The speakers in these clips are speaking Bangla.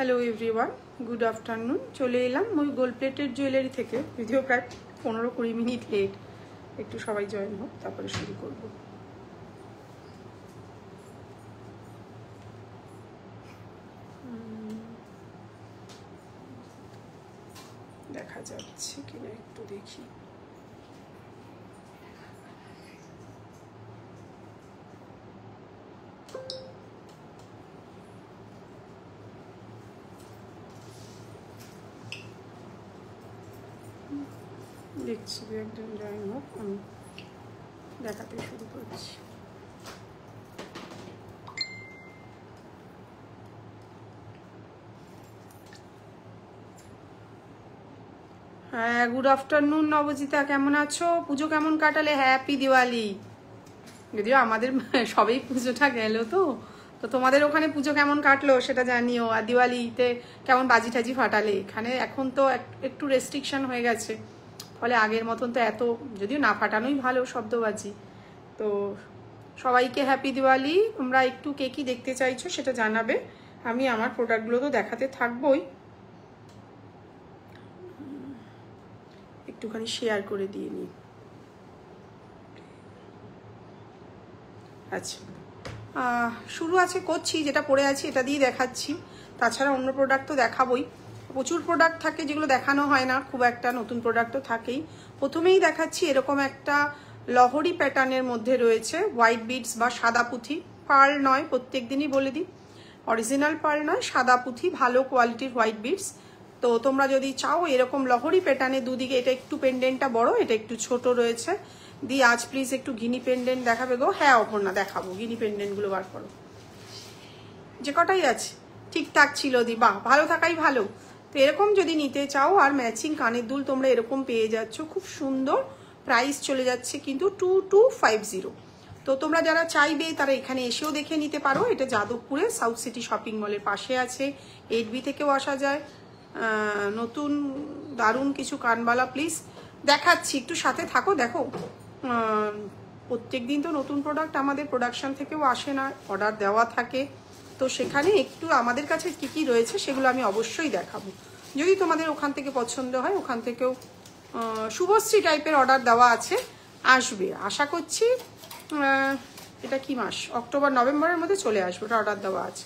Hello everyone, good afternoon. চলে এলাম ওই গোল্ড প্লেটেড জুয়েলারি থেকে। ভিডিও প্রায় 15-20 মিনিট লেট, একটু সবাই জয়েন হোক তারপরে শুরু করব। দেখা যাচ্ছে কিনা একটু দেখি। দেখছি একজন জয়েন হোক, আমি দেখাতে শুরু করছি। হ্যাঁ, গুড আফটারনুন নবজিতা, কেমন আছো? পুজো কেমন কাটালে? হ্যাপি দিওয়ালি। যদিও আমাদের সবেই পুজোটা গেল, তো তোমাদের ওখানে পুজো কেমন কাটলো সেটা জানিও। আর দিওয়ালিতে কেমন বাজি টাজি ফাটালে? এখানে এখন তো একটু রেস্ট্রিকশন হয়ে গেছে, ফলে আগের মতন তো এত, যদিও না ফাটানোই ভালো শব্দবাজি। তো সবাইকে হ্যাপি দিওয়ালি। তোমরা একটু কে কি দেখতে চাইছো সেটা জানাবে। আমি আমার প্রোডাক্টগুলো তো দেখাতে থাকবোই, একটুখানি শেয়ার করে দিয়ে নিই। আচ্ছা, শুরু আছে করছি, যেটা পরে আছি এটা দিয়ে দেখাচ্ছি। তাছাড়া অন্য প্রোডাক্ট তো দেখাবোই, প্রচুর প্রোডাক্ট থাকে যেগুলো দেখানো হয় না খুব একটা, নতুন প্রোডাক্ট তো থাকেই। প্রথমেই দেখাচ্ছি এরকম একটা লহরি প্যাটার্নের মধ্যে রয়েছে হোয়াইট বিডস বা সাদা পুঁথি, পার্ল নয়, প্রত্যেক দিনই বলে দিই অরিজিনাল পার্ল নয়, সাদা পুঁথি, ভালো কোয়ালিটির হোয়াইট বিডস। তো তোমরা যদি চাও এরকম লহরি প্যাটার্নের দুদিকে, এটা একটু পেন্ডেন্টটা বড়, এটা একটু ছোট রয়েছে। দি আজ প্লিজ একটু গিনি পেন্ডেন্ট দেখাবে গো। হ্যাঁ অপর্ণা দেখাবো, গিনি পেন্ডেন্টগুলো বার করো, যে কটাই আছে ঠিকঠাক ছিল দি, বাহ, ভালো থাকাই ভালো। তো এরকম যদি নিতে চাও, আর ম্যাচিং কানের দুল তোমরা এরকম পেয়ে যাচ্ছ, খুব সুন্দর। প্রাইস চলে যাচ্ছে কিন্তু 2250। তো তোমরা যারা চাইবে তারা এখানে এসেও দেখে নিতে পারো। এটা যাদবপুরে সাউথ সিটি শপিং মলের পাশে আছে, 8B থেকেও আসা যায়। নতুন দারুণ কিছু কানবালা, প্লিজ দেখাচ্ছি, একটু সাথে থাকো। দেখো প্রত্যেক দিন তো নতুন প্রোডাক্ট আমাদের প্রোডাকশন থেকেও আসে না, অর্ডার দেওয়া থাকে। তো সেখানে একটু আমাদের কাছে কি কি রয়েছে সেগুলো আমি অবশ্যই দেখাবো। যদি তোমাদের ওখান থেকে পছন্দ হয়, ওখান থেকেও শুভশ্রী টাইপের অর্ডার দেওয়া আছে, আসবে আশা করছি। এটা কি মাস? অক্টোবর নভেম্বরের মধ্যে চলে আসবে, ওটা অর্ডার দেওয়া আছে।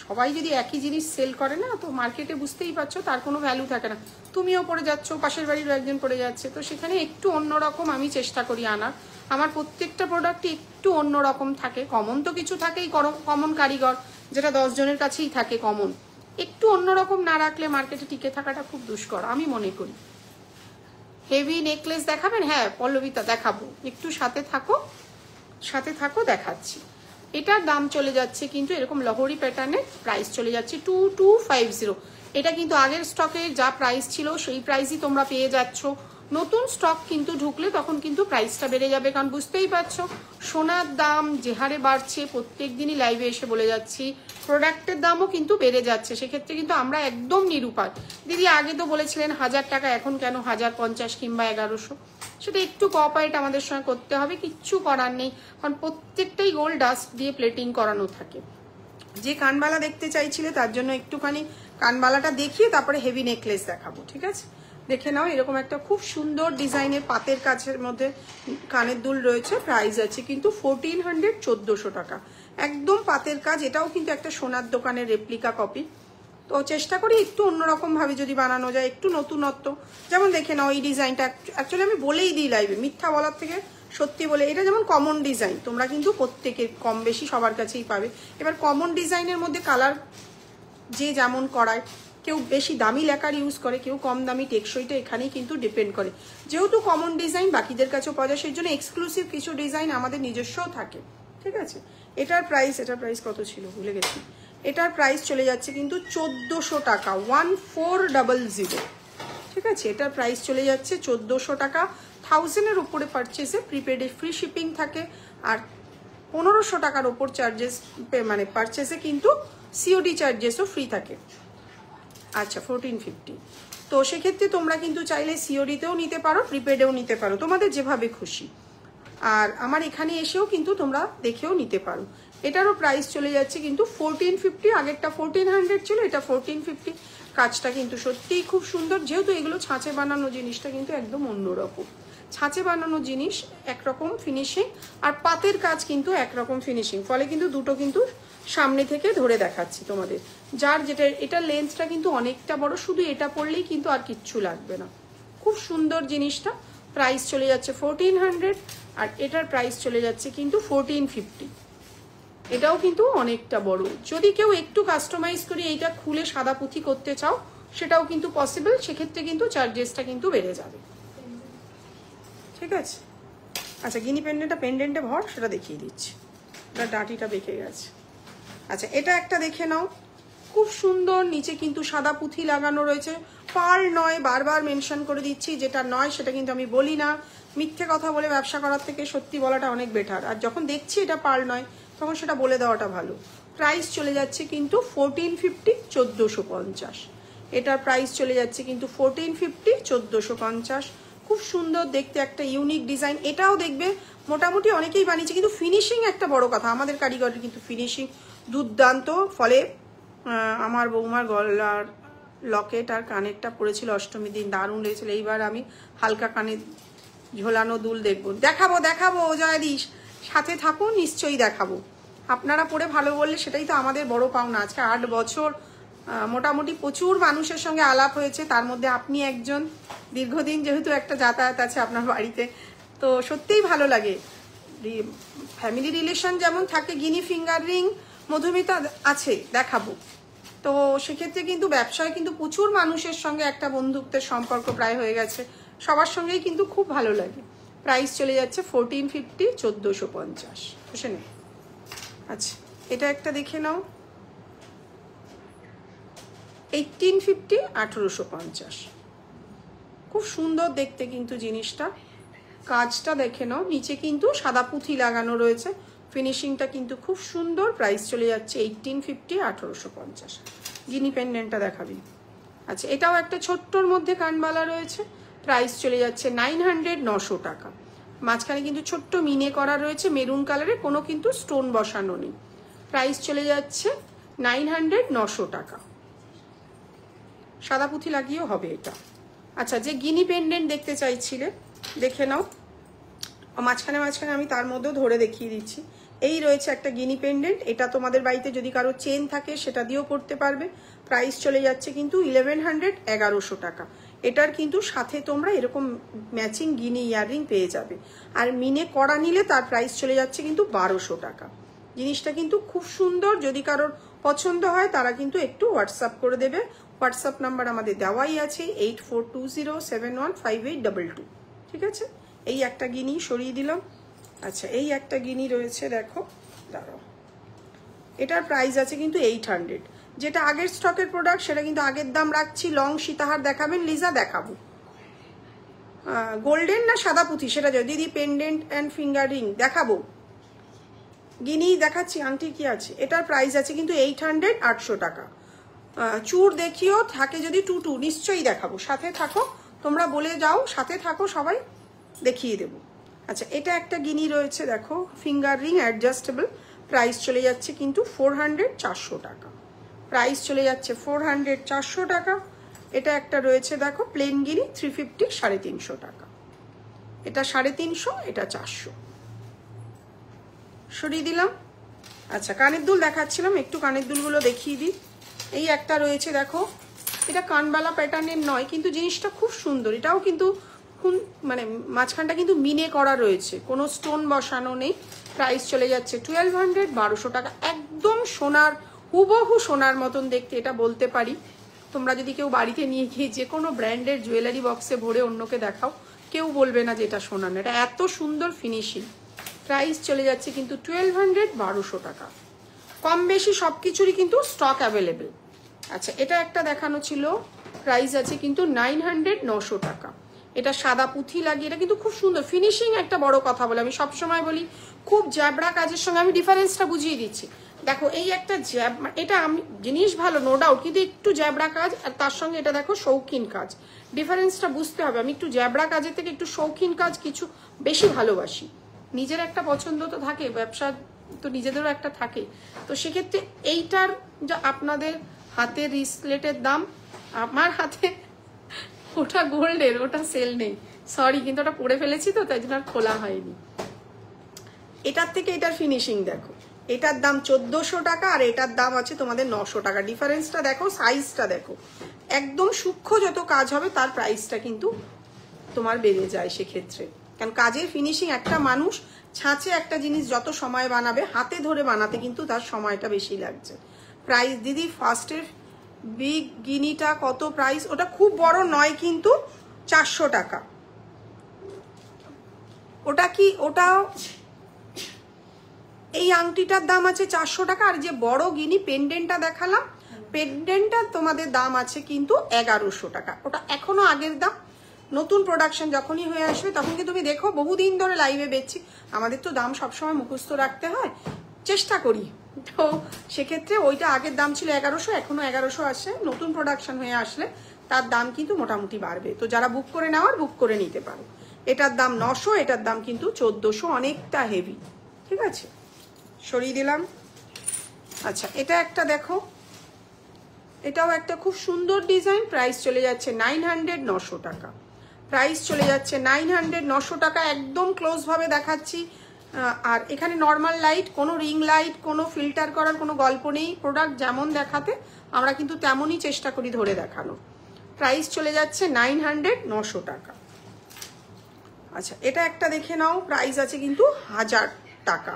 সবাই যদি একই জিনিস সেল করে না, তো মার্কেটে বুঝতেই পারছো তার কোনো ভ্যালু থাকে না। তুমিও পড়ে যাচ্ছ, পাশের বাড়িরও একজন পড়ে যাচ্ছে, তো সেখানে একটু অন্যরকম আমি চেষ্টা করি আনার। আমার প্রত্যেকটা প্রোডাক্টই একটু অন্যরকম থাকে। কমন তো কিছু থাকেই, কমন কারিগর, যেটা 10 জনের কাছেই থাকে কমন। একটু অন্যরকম না রাখলে মার্কেটে টিকে থাকাটা খুব দুষ্কর আমি মনে করি। হেভি নেকলেস দেখাবেন? হ্যাঁ পল্লবিতা দেখাবো, একটু সাথে থাকো, সাথে থাকো, দেখাচ্ছি। এটার দাম চলে যাচ্ছে কিন্তু এরকম লহরি প্যাটার্নের, প্রাইস চলে যাচ্ছে 2250। এটা কিন্তু আগের স্টকে যা প্রাইস ছিল সেই প্রাইসই তোমরা পেয়ে যাচ্ছ। নতুন স্টক কিন্তু ঢুকলে তখন কিন্তু প্রাইসটা বেড়ে যাবে, কারণ বুঝতেই পারছো সোনার দাম যে হারে বাড়ছে, প্রত্যেক দিনই লাইভে এসে বলে যাচ্ছি, প্রোডাক্টের দামও কিন্তু বেড়ে যাচ্ছে। সেক্ষেত্রে কিন্তু আমরা একদম নিরুপায়। দিদি আগে তো বলেছিলেন 1000 টাকা, এখন কেন 1050 কিংবা 1100? সেটা একটু কোঅপারেট আমাদের সঙ্গে করতে হবে, কিচ্ছু করার নেই, কারণ প্রত্যেকটাই গোল্ড ডাস্ট দিয়ে প্লেটিং করানো থাকে। যে কানবালা দেখতে চাইছিলে তার জন্য একটুখানি কানবালাটা দেখিয়ে তারপরে হেভি নেকলেস দেখাবো, ঠিক আছে? দেখে নাও, এরকম একটা খুব সুন্দর ডিজাইনের পাতের কাছের মধ্যে কানের দুল রয়েছে। প্রাইস আছে কিন্তু 1400, 1400 টাকা, একদম পাতের কাজ। এটাও কিন্তু একটা সোনার দোকানের রেপ্লিকা কপি। তো চেষ্টা করি একটু অন্যরকম ভাবে যদি বানানো যায়, একটু নতুনত্ব। যেমন দেখে নাও এই ডিজাইনটা, অ্যাকচুয়ালি আমি বলেই দিই লাইভে, মিথ্যা বলার থেকে সত্যি বলে। এটা যেমন কমন ডিজাইন, তোমরা কিন্তু প্রত্যেকের কম বেশি সবার কাছেই পাবে। এবার কমন ডিজাইনের মধ্যে কালার যে যেমন করায়, কেউ বেশি দামি লেকার ইউজ করে, কেউ কম দামি, টেকসইটা এখানেই কিন্তু ডিপেন্ড করে। যেহেতু কমন ডিজাইন বাকিদের কাছেও পাওয়া যায়, সেই জন্য এক্সক্লুসিভ কিছু ডিজাইন আমাদের নিজস্বও থাকে, ঠিক আছে? এটার প্রাইস কত ছিল ভুলে গেছি। এটার প্রাইস চলে যাচ্ছে কিন্তু 1400 টাকা, 1400, ঠিক আছে? এটার প্রাইস চলে যাচ্ছে 1400 টাকা। 1000-এর উপরে পারচেসে প্রিপেডে ফ্রি শিপিং থাকে, আর 1500 টাকার ওপর চার্জেস মানে পারচেসে কিন্তু সিওডি চার্জেসও ফ্রি থাকে। আচ্ছা 1450। তো সেক্ষেত্রে তোমরা কিন্তু চাইলে সিওডিতেও নিতে পারো, প্রিপেডেও নিতে পারো, তোমাদের যেভাবে খুশি। আর আমার এখানে এসেও কিন্তু তোমরা দেখেও নিতে পারো। এটারও প্রাইস চলে যাচ্ছে কিন্তু 1450, আগেরটা 1400 ছিল, এটা 1450। কাজটা কিন্তু সত্যিই খুব সুন্দর, যেহেতু এগুলো ছাঁচে বানানো, জিনিসটা কিন্তু একদম অন্যরকম। ছাঁচে বানানো জিনিস একরকম ফিনিশিং, আর পাতের কাজ কিন্তু একরকম ফিনিশিং, ফলে কিন্তু দুটো কিন্তু সামনে থেকে ধরে দেখাচ্ছি তোমাদের। যার যেটা, এটা লেন্থটা কিন্তু অনেকটা বড়, শুধু এটা পরলেই কিন্তু আর কিচ্ছু লাগবে না। খুব সুন্দর জিনিসটা। প্রাইস চলে যাচ্ছে 1400, আর এটার প্রাইস চলে যাচ্ছে কিন্তু 1450। এটাও কিন্তু অনেকটা বড়। যদি কেউ একটু কাস্টমাইজ করে এইটা খুলে সাদা পুঁথি করতে চাও, সেটাও কিন্তু পসিবল, সেক্ষেত্রে কিন্তু চার্জেসটা কিন্তু বেড়ে যাবে। ঠিক আছে, আচ্ছা গিনি পেন্ডেন্টে ভর, সেটা দেখিয়ে দিচ্ছি। এটা ডাঁটিটা বেঁকে গেছে। আচ্ছা এটা একটা দেখে নাও, খুব সুন্দর, নিচে কিন্তু সাদা পুঁথি লাগানো রয়েছে। পার্ল নয়, বারবার মেনশন করে দিচ্ছি, যেটা নয় সেটা কিন্তু আমি বলি না। মিথ্যে কথা বলে ব্যবসা করার থেকে সত্যি বলাটা অনেক বেটার। আর যখন দেখছি এটা পার্ল নয়, তখন সেটা বলে দেওয়াটা ভালো। প্রাইস চলে যাচ্ছে কিন্তু 1450, 1450। এটার প্রাইস চলে যাচ্ছে কিন্তু 1450, 1450। খুব সুন্দর দেখতে, একটা ইউনিক ডিজাইন। এটাও দেখবে মোটামুটি অনেকেই বানিয়েছে, কিন্তু ফিনিশিং একটা বড় কথা। আমাদের কারিগরের কিন্তু ফিনিশিং দুর্দান্ত, ফলে আমার বৌমার গলার লকেট আর কানেরটা পড়েছিল অষ্টমীর দিন, দারুণ লেগেছিল। এইবার আমি হালকা কানের ঝোলানো দুল দেখাবো জয়দিস, সাথে থাকুন, নিশ্চয়ই দেখাবো। আপনারা পরে ভালো বললে সেটাই তো আমাদের বড় পাওনা। আজকে 8 বছর মোটামুটি প্রচুর মানুষের সঙ্গে আলাপ হয়েছে, তার মধ্যে আপনি একজন। দীর্ঘদিন যেহেতু একটা যাতায়াত আছে আপনার বাড়িতে, তো সত্যিই ভালো লাগে। ফ্যামিলি রিলেশন যেমন থাকে, গিনি ফিঙ্গার রিং মধুমিতা আছে, দেখাবো। তো সেক্ষেত্রে কিন্তু ব্যবসায় কিন্তু প্রচুর মানুষের সঙ্গে একটা বন্ধুত্বের সম্পর্ক প্রায় হয়ে গেছে, সবার সঙ্গেই কিন্তু খুব ভালো লাগে। প্রাইস চলে যাচ্ছে 1450, 1450। বুঝে নে। আচ্ছা এটা একটা দেখে নাও, 1850, 1850। খুব সুন্দর দেখতে কিন্তু জিনিসটা। কাজটা দেখে নাও, নিচে কিন্তু সাদা পুঁথি লাগানো রয়েছে, ফিনিশিংটা কিন্তু খুব সুন্দর। প্রাইস চলে যাচ্ছে 1850, 1850। গিনি পেন্ডেন্টটা দেখাবি। আচ্ছা এটাও একটা ছোট্টর মধ্যে কানবালা রয়েছে, প্রাইস চলে যাচ্ছে 900, 900 টাকা। মাঝখানে কিন্তু ছোট্ট মিনে করা রয়েছে মেরুন কালারে, কোনো কিন্তু স্টোন বসানো নেই। প্রাইস চলে যাচ্ছে 900, 900 টাকা। সাদা পুঁথি লাগিয়েও হবে এটা। আচ্ছা যে গিনি পেন্ডেন্ট দেখতে চাইছিলে, দেখে নাও। মাঝখানে আমি তার মধ্যেও ধরে দেখিয়ে দিচ্ছি। এই রয়েছে একটা গিনি পেন্ডেন্ট, এটা তোমাদের বাড়িতে যদি কারো চেন থাকে সেটা দিয়েও পড়তে পারবে। প্রাইস চলে যাচ্ছে কিন্তু 1100, 1100 টাকা। এটার কিন্তু সাথে তোমরা এরকম ম্যাচিং গিনি ইয়াররিং পেয়ে যাবে। আর মিনে করা নিলে তার প্রাইস চলে যাচ্ছে কিন্তু 1200 টাকা। জিনিসটা কিন্তু খুব সুন্দর, যদি কারোর পছন্দ হয় তারা কিন্তু একটু হোয়াটসঅ্যাপ করে দেবে। হোয়াটসঅ্যাপ নাম্বার আমাদের দেওয়াই আছে, 8420715822। ঠিক আছে, এই একটা গিনি সরিয়ে দিলাম। আচ্ছা এই একটা গিনি রয়েছে, দেখো, দাঁড়াও। এটার প্রাইস আছে কিন্তু 800। যেটা আগের স্টকের প্রোডাক্ট সেটা কিন্তু আগের দাম রাখছি। লং সীতাহার দেখাবেন লিজা? দেখাবো। গোল্ডেন না সাদা পুঁথি সেটা যদি দিদি, পেন্ডেন্ট অ্যান্ড ফিঙ্গার রিং দেখাবো। গিনি দেখাচ্ছি, আংটি কি আছে। এটার প্রাইস আছে কিন্তু 800, 800 টাকা। চূড় দেখিও, থাকে যদি 22 নিশ্চয়ই দেখাবো। সাথে থাকো, তোমরা বলে যাও, সাথে থাকো, সবাই দেখিয়ে দেবো। আচ্ছা এটা একটা গিনি রয়েছে, দেখো, ফিঙ্গার রিং অ্যাডজাস্টেবল। প্রাইস চলে যাচ্ছে কিন্তু 400, 400 টাকা। প্রাইস চলে যাচ্ছে 400, 400 টাকা। এটা একটা রয়েছে, দেখো, প্লেন গিনি 350, 350 টাকা। এটা 350, এটা 400। সরিয়ে দিলাম। আচ্ছা কানের দুল দেখাচ্ছিলাম, একটু কানের দুলগুলো দেখিয়ে দিই। এই একটা রয়েছে, দেখো, এটা কানবালা প্যাটার্নের নয়, কিন্তু জিনিসটা খুব সুন্দর। এটাও কিন্তু মানে মাঝখানটা কিন্তু মিনে করা রয়েছে, কোনো স্টোন বসানো নেই। প্রাইস চলে যাচ্ছে 1200, 1200 টাকা। একদম সোনার, হুবহু সোনার মতন দেখতে, এটা বলতে পারি। তোমরা যদি কেউ বাড়িতে নিয়ে গিয়ে যে কোনো ব্র্যান্ডের জুয়েলারি বক্সে ভরে অন্যকে দেখাও, কেউ বলবে না যে এটা সোনা না। এটা এত সুন্দর ফিনিশিং। প্রাইস চলে যাচ্ছে কিন্তু 1200, 1200 টাকা। কম বেশি সব কিছুরই কিন্তু স্টক অ্যাভেলেবেল। আচ্ছা এটা একটা দেখানো ছিল, প্রাইস আছে কিন্তু 900, 900 টাকা। এটা সাদা পুঁথি লাগিয়ে, এটা কিন্তু খুব সুন্দর ফিনিশিং। একটা বড় কথা বলে, আমি সবসময় বলি, খুব জ্যাবড়া কাজের সঙ্গে আমি ডিফারেন্সটা বুঝিয়ে দিচ্ছি। দেখো এই একটা জ্যাব, এটা আমি জিনিস ভালো নো ডাউট, কিন্তু একটু জ্যাবড়া কাজ, আর তার সঙ্গে এটা দেখো শৌখিন কাজ। ডিফারেন্সটা বুঝতে হবে। আমি একটু জ্যাবড়া কাজের থেকে একটু শৌখিন কাজ কিছু বেশি ভালোবাসি। নিজের একটা পছন্দ তো থাকে, ব্যবসা তো নিজেদেরও একটা থাকে। তো সেক্ষেত্রে এইটার যা আপনাদের হাতে রিসলেটের দাম, আমার হাতে ওটা গোল্ডের, ওটা সেল নেই, সরি, কিন্তু ওটা পরে ফেলেছি তো তাই জন্য আর খোলা হয়নি। এটার থেকে এটার ফিনিশিং দেখো, এটার দাম 1400 টাকা আর এটার দাম আছে তোমাদের 900 টাকা। ডিফারেন্সটা দেখো, সাইজটা দেখো, একদম সূক্ষ্ম যত কাজ হবে তার প্রাইসটা কিন্তু তোমার বেড়ে যায় সেক্ষেত্রে। কারণ কাজের ফিনিশিং, একটা মানুষ ছাঁচে একটা জিনিস যত সময় বানাবে, হাতে ধরে বানাতে কিন্তু তার সময়টা বেশি লাগছে। প্রাইস দিদি ফার্স্টের বিগ গিনিটা কত প্রাইস? ওটা খুব বড় নয় কিন্তু 400 টাকা। ওটা কি, ওটাও এই আংটিটার দাম আছে 400 টাকা। আর যে বড় গিনি পেন্ডেন্টটা দেখালাম, পেন্ডেন্টটা তোমাদের দাম আছে কিন্তু 1100 টাকা। ওটা এখনো আগের দাম, নতুন প্রোডাকশন যখনই হয়ে আসবে তখন কি তুমি দেখো বহুদিন ধরে লাইভে বেচছি, আমাদের তো দাম সবসময় মুখস্থ রাখতে হয়, চেষ্টা করি। তো সেক্ষেত্রে ওইটা আগের দাম ছিল 1100, এখনো 1100 আসে, নতুন প্রোডাকশন হয়ে আসলে তার দাম কিন্তু মোটামুটি বাড়বে। তো যারা বুক করে নেওয়ার বুক করে নিতে পারো। এটার দাম 900, এটার দাম কিন্তু 1400, অনেকটা হেভি। ঠিক আছে, সরিয়ে দিলাম। আচ্ছা, এটা একটা দেখো, এটাও একটা খুব সুন্দর ডিজাইন, প্রাইস চলে যাচ্ছে 900, 900 টাকা। প্রাইস চলে যাচ্ছে 900, 900 টাকা। একদম ক্লোজ ভাবে দেখাচ্ছি। আর এখানে নর্মাল লাইট, কোনো রিং লাইট, কোনো ফিল্টার করার কোনো গল্প নেই। প্রোডাক্ট যেমন দেখাতে আমরা কিন্তু তেমনই চেষ্টা করি ধরে দেখানো। প্রাইস চলে যাচ্ছে 900, 900 টাকা। আচ্ছা, এটা একটা দেখে নাও, প্রাইস আছে কিন্তু 1000 টাকা।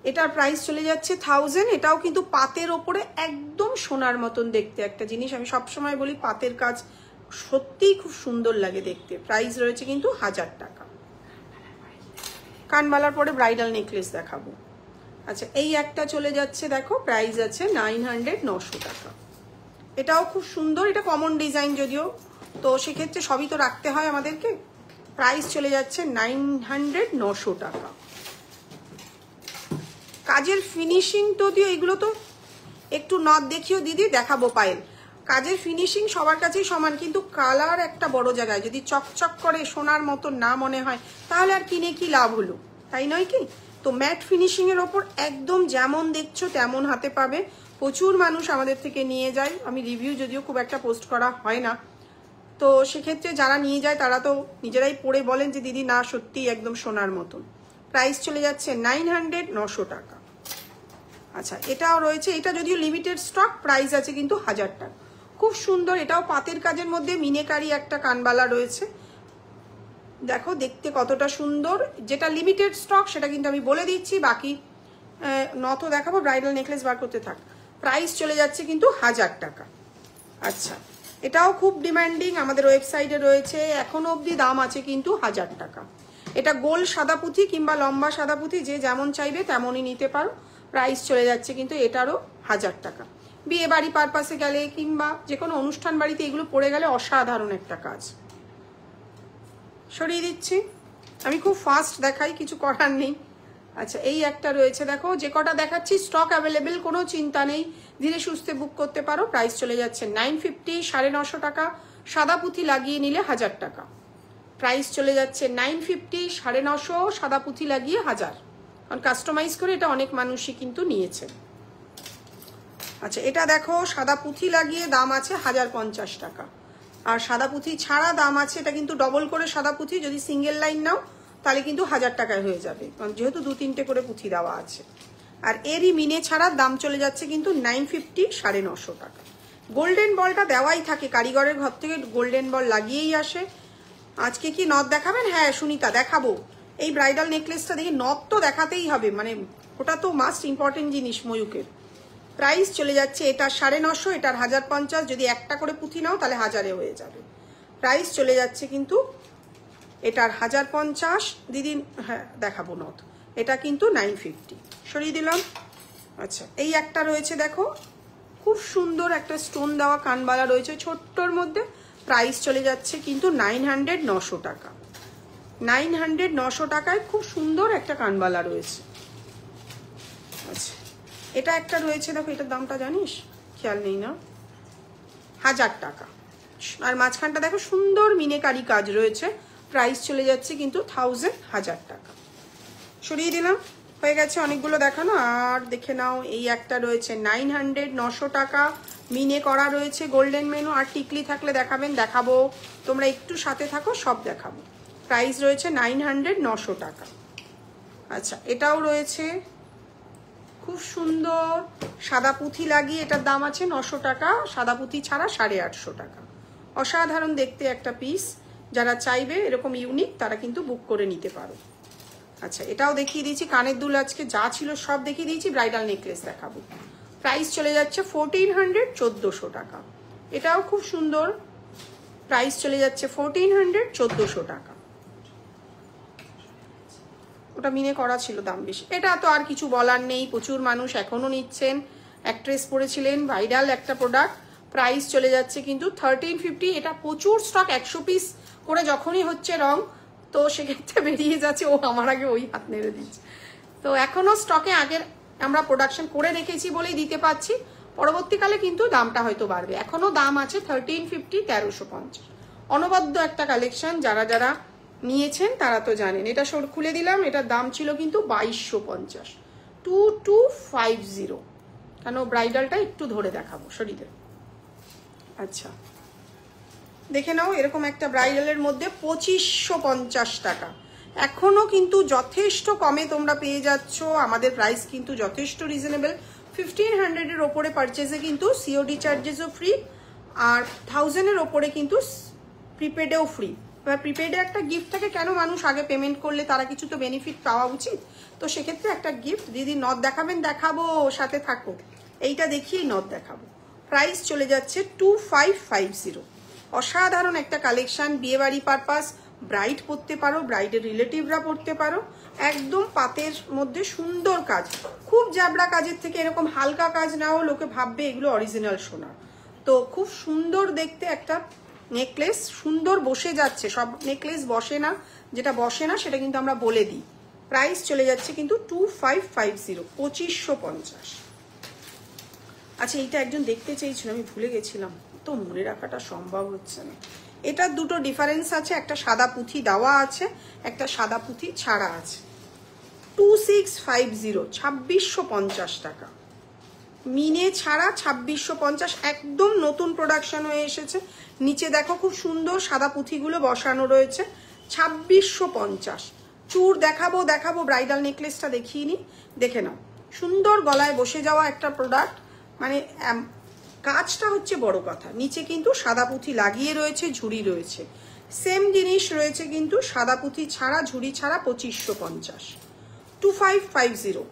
এটার প্রাইস চলে যাচ্ছে 1000। এটাও কিন্তু পাতের ওপরে একদম সোনার মতন দেখতে একটা জিনিস। আমি সবসময় বলি পাতের কাজ সত্যিই খুব সুন্দর লাগে দেখতে। প্রাইস রয়েছে কিন্তু 1000 টাকা। কানবালার পরে ব্রাইডাল নেকলেস দেখাবো। আচ্ছা, এই একটা চলে যাচ্ছে দেখো, প্রাইস আছে 900, 900 টাকা। এটাও খুব সুন্দর, এটা কমন ডিজাইন যদিও, তো সেক্ষেত্রে সবই তো রাখতে হয় আমাদেরকে। প্রাইস চলে যাচ্ছে 900, 900 টাকা। কাজের ফিনিশিং যদিও এগুলো তো একটু নথ দেখিও দিদি, দেখাবো পায়েল। কাজের ফিনিশিং সবার কাছেই সমান, কিন্তু কালার একটা বড় জায়গায় যদি চকচক করে সোনার মতো না মনে হয় তাহলে আর কিনে কি লাভ হলো, তাই নয় কি? তো ম্যাট ফিনিশিং এর ওপর একদম যেমন দেখছো তেমন হাতে পাবে। প্রচুর মানুষ আমাদের থেকে নিয়ে যায়, আমি রিভিউ যদিও খুব একটা পোস্ট করা হয় না, তো সেক্ষেত্রে যারা নিয়ে যায় তারা তো নিজেরাই পরে বলেন যে দিদি না সত্যি একদম সোনার মতন। প্রাইস চলে যাচ্ছে 900, 900 টাকা। আচ্ছা, এটাও রয়েছে, এটা যদিও লিমিটেড স্টক, প্রাইস আছে কিন্তু 1000 টাকা। খুব সুন্দর, এটাও পাতের কাজের মধ্যে মিনেকারি একটা কানবালা রয়েছে, দেখো দেখতে কতটা সুন্দর। যেটা লিমিটেড স্টক সেটা কিন্তু আমি বলে দিচ্ছি, বাকি নথও দেখাবো। ব্রাইডাল নেকলেস বার করতে থাক। প্রাইস চলে যাচ্ছে কিন্তু 1000 টাকা। আচ্ছা, এটাও খুব ডিমান্ডিং, আমাদের ওয়েবসাইটে রয়েছে, এখনো অবধি দাম আছে কিন্তু 1000 টাকা। এটা গোল সাদা পুঁথি কিংবা লম্বা সাদা পুঁথি, যে যেমন চাইবে তেমনই নিতে পারো। প্রাইস চলে যাচ্ছে কিন্তু এটারও 1000 টাকা। বিয়ে বাড়ি পারপাসে গেলে কিংবা যে কোনো অনুষ্ঠান বাড়িতে এগুলো পড়ে গেলে অসাধারণ একটা কাজ। সরিয়ে দিচ্ছি, আমি খুব ফাস্ট দেখাই, কিছু করার নেই। আচ্ছা, এই একটা রয়েছে দেখো, যে কটা দেখাচ্ছি স্টক অ্যাভেলেবেল, কোনো চিন্তা নেই, ধীরে সুস্থে বুক করতে পারো। প্রাইস চলে যাচ্ছে 950, 950 টাকা। সাদা পুঁথি লাগিয়ে নিলে 1000 টাকা। প্রাইস চলে যাচ্ছে 950, 950, সাদা পুঁথি লাগিয়ে 1000। কারণ কাস্টমাইজ করে এটা অনেক মানুষই কিন্তু নিয়েছে। আচ্ছা, এটা দেখো সাদা পুঁথি লাগিয়ে দাম আছে 1050 টাকা। আর সাদা পুঁথি ছাড়া দাম আছে, এটা কিন্তু ডবল করে সাদা পুঁথি, যদি সিঙ্গেল লাইন নাও তাহলে কিন্তু 1000 টাকায় হয়ে যাবে, কারণ যেহেতু 2-3টে করে পুঁথি দেওয়া আছে। আর এরই মিনে ছাড়া দাম চলে যাচ্ছে কিন্তু 950, 950 টাকা। গোল্ডেন বলটা দেওয়াই থাকে, কারিগরের ঘর থেকে গোল্ডেন বল লাগিয়েই আসে। আজকে কি নথ দেখাবেন? হ্যাঁ সুনিতা, দেখাবো। এই ব্রাইডাল নেকলেসটা দেখি, নথ তো দেখাতেই হবে, মানে ওটা তো মাস্ট ইম্পর্টেন্ট জিনিস ময়ূকের। প্রাইস চলে যাচ্ছে এটা 950, এটার 1050, যদি একটা করে পুঁথি নাও তাহলে 1000-এ হয়ে যাবে। প্রাইস চলে যাচ্ছে কিন্তু এটার 1050 দিদি, হ্যাঁ দেখাবো নথ, এটা কিন্তু 950। সরিয়ে দিলাম। আচ্ছা, এই একটা রয়েছে দেখো, খুব সুন্দর একটা স্টোন দেওয়া কানবালা রয়েছে ছোট্টর মধ্যে। প্রাইস চলে যাচ্ছে কিন্তু 900, 900 টাকা। 900, 900 টাকায় খুব সুন্দর একটা কানবালা রয়েছে। আচ্ছা, এটা একটা রয়েছে দেখো, এটার দামটা জানিস? খেয়াল নেই না, 1000 টাকা। আর মাঝখানটা দেখো সুন্দর মিনেকারি কাজ রয়েছে, প্রাইস চলে যাচ্ছে কিন্তু 1000 টাকা। সরিয়ে দিলাম, হয়ে গেছে অনেকগুলো দেখানো। আর দেখে নাও, এই একটা রয়েছে 900, 900 টাকা, মিনে করা রয়েছে গোল্ডেন মেনু। আর টিকলি থাকলে দেখাবেন, দেখাবো, তোমরা একটু সাথে থাকো, সব দেখাবো। প্রাইস রয়েছে 900, 900 টাকা। আচ্ছা, এটাও রয়েছে খুব সুন্দর সাদা পুঁথি লাগিয়ে, এটার দাম আছে 900 টাকা, সাদা পুঁথি ছাড়া 850 টাকা। অসাধারণ দেখতে একটা পিস, যারা চাইবে এরকম ইউনিক তারা কিন্তু বুক করে নিতে পারো। আচ্ছা, এটাও দেখিয়ে দিয়েছি, কানের দুল আজকে যা ছিল সব দেখিয়ে দিয়েছি। ব্রাইডাল নেকলেস দেখাবো। প্রাইস চলে যাচ্ছে 1400, 1400 টাকা। এটাও খুব সুন্দর, প্রাইস চলে যাচ্ছে 1400, 1400 টাকা। ওটা মিনে করা ছিল, দাম বেশি। এটা তো আর কিছু বলার নেই, প্রচুর মানুষ এখনো নিচ্ছেন। অ্যাক্ট্রেস পরেছিলেন, ভাইরাল একটা প্রোডাক্ট। প্রাইস চলে যাচ্ছে কিন্তু 1350। এটা প্রচুর স্টক, 100 পিস করে যখনই হচ্ছে রং, তো সেক্ষেত্রে বেরিয়ে যাচ্ছে। ও আমার আগে ওই হাত নেড়ে দিচ্ছে। তো এখনো স্টকে আগের আমরা প্রোডাকশন করে রেখেছি বলেই দিতে পারছি, পরবর্তীকালে কিন্তু দামটা হয়তো বাড়বে। এখনো দাম আছে 1350, 1350। অনবদ্য একটা কালেকশন, যারা যারা নিয়েছেন তারা তো জানেন। এটা খুলে দিলাম, এটার দাম ছিল কিন্তু 2250, 2250। কেন ব্রাইডালটা একটু ধরে দেখাবো শরীরে। আচ্ছা, দেখে নাও, এরকম একটা ব্রাইডালের মধ্যে 2550 টাকা। এখনো কিন্তু যথেষ্ট কমে তোমরা পেয়ে যাচ্ছ। আমাদের প্রাইস কিন্তু যথেষ্ট রিজনেবল। 1500-এর ওপরে পারচেজে কিন্তু সিওডি চার্জেসও ফ্রি, আর 1000-এর ওপরে কিন্তু প্রিপেডেও ফ্রি। এবার প্রিপেডে একটা গিফট থাকে, কেন মানুষ আগে পেমেন্ট করলে তারা কিছু তো বেনিফিট পাওয়া উচিত, তো সেক্ষেত্রে একটা গিফট। দিদি নথ দেখাবেন, দেখাবো, সাথে থাকো। এইটা দেখিয়েই নথ দেখাবো। প্রাইস চলে যাচ্ছে 2550। অসাধারণ একটা কালেকশন, বিয়েবাড়ি পারপাস, ব্রাইড পরতে পারো, ব্রাইডের রিলেটিভরা পরতে পারো। একদম পাতের মধ্যে সুন্দর কাজ, খুব জাবড়া কাজের থেকে এরকম হালকা কাজ নাও, লোকে ভাববে এগুলো অরিজিনাল সোনা। তো খুব সুন্দর দেখতে একটা নেকলেস, সুন্দর বসে যাচ্ছে। সব নেকলেস বসে না, যেটা বসে না সেটা কিন্তু আমরা বলে দিই। প্রাইস চলে যাচ্ছে কিন্তু 2550, 2550। আচ্ছা, এইটা একজন দেখতে চেয়েছিল, আমি ভুলে গেছিলাম, তো মনে রাখাটা সম্ভব হচ্ছে না। এটার দুটো ডিফারেন্স আছে, একটা সাদা পুঁথি দেওয়া আছে, একটা সাদা পুঁথি ছাড়া আছে। 2650, 2650 টাকা। মিনে ছাড়া 2650, একদম নতুন প্রোডাকশন হয়ে এসেছে। নিচে দেখো খুব সুন্দর সাদা পুঁথিগুলো বসানো রয়েছে। 2650। চূড় দেখাবো, ব্রাইডাল নেকলেসটা দেখিয়ে নি, দেখে নাও। সুন্দর গলায় বসে যাওয়া একটা প্রোডাক্ট, মানে কাজটা হচ্ছে বড় কথা। নিচে কিন্তু সাদা পুঁথি লাগিয়ে রয়েছে, ঝুড়ি রয়েছে। সেম জিনিস রয়েছে কিন্তু সাদা পুঁথি ছাড়া, ঝুড়ি ছাড়া। 2550, 2550।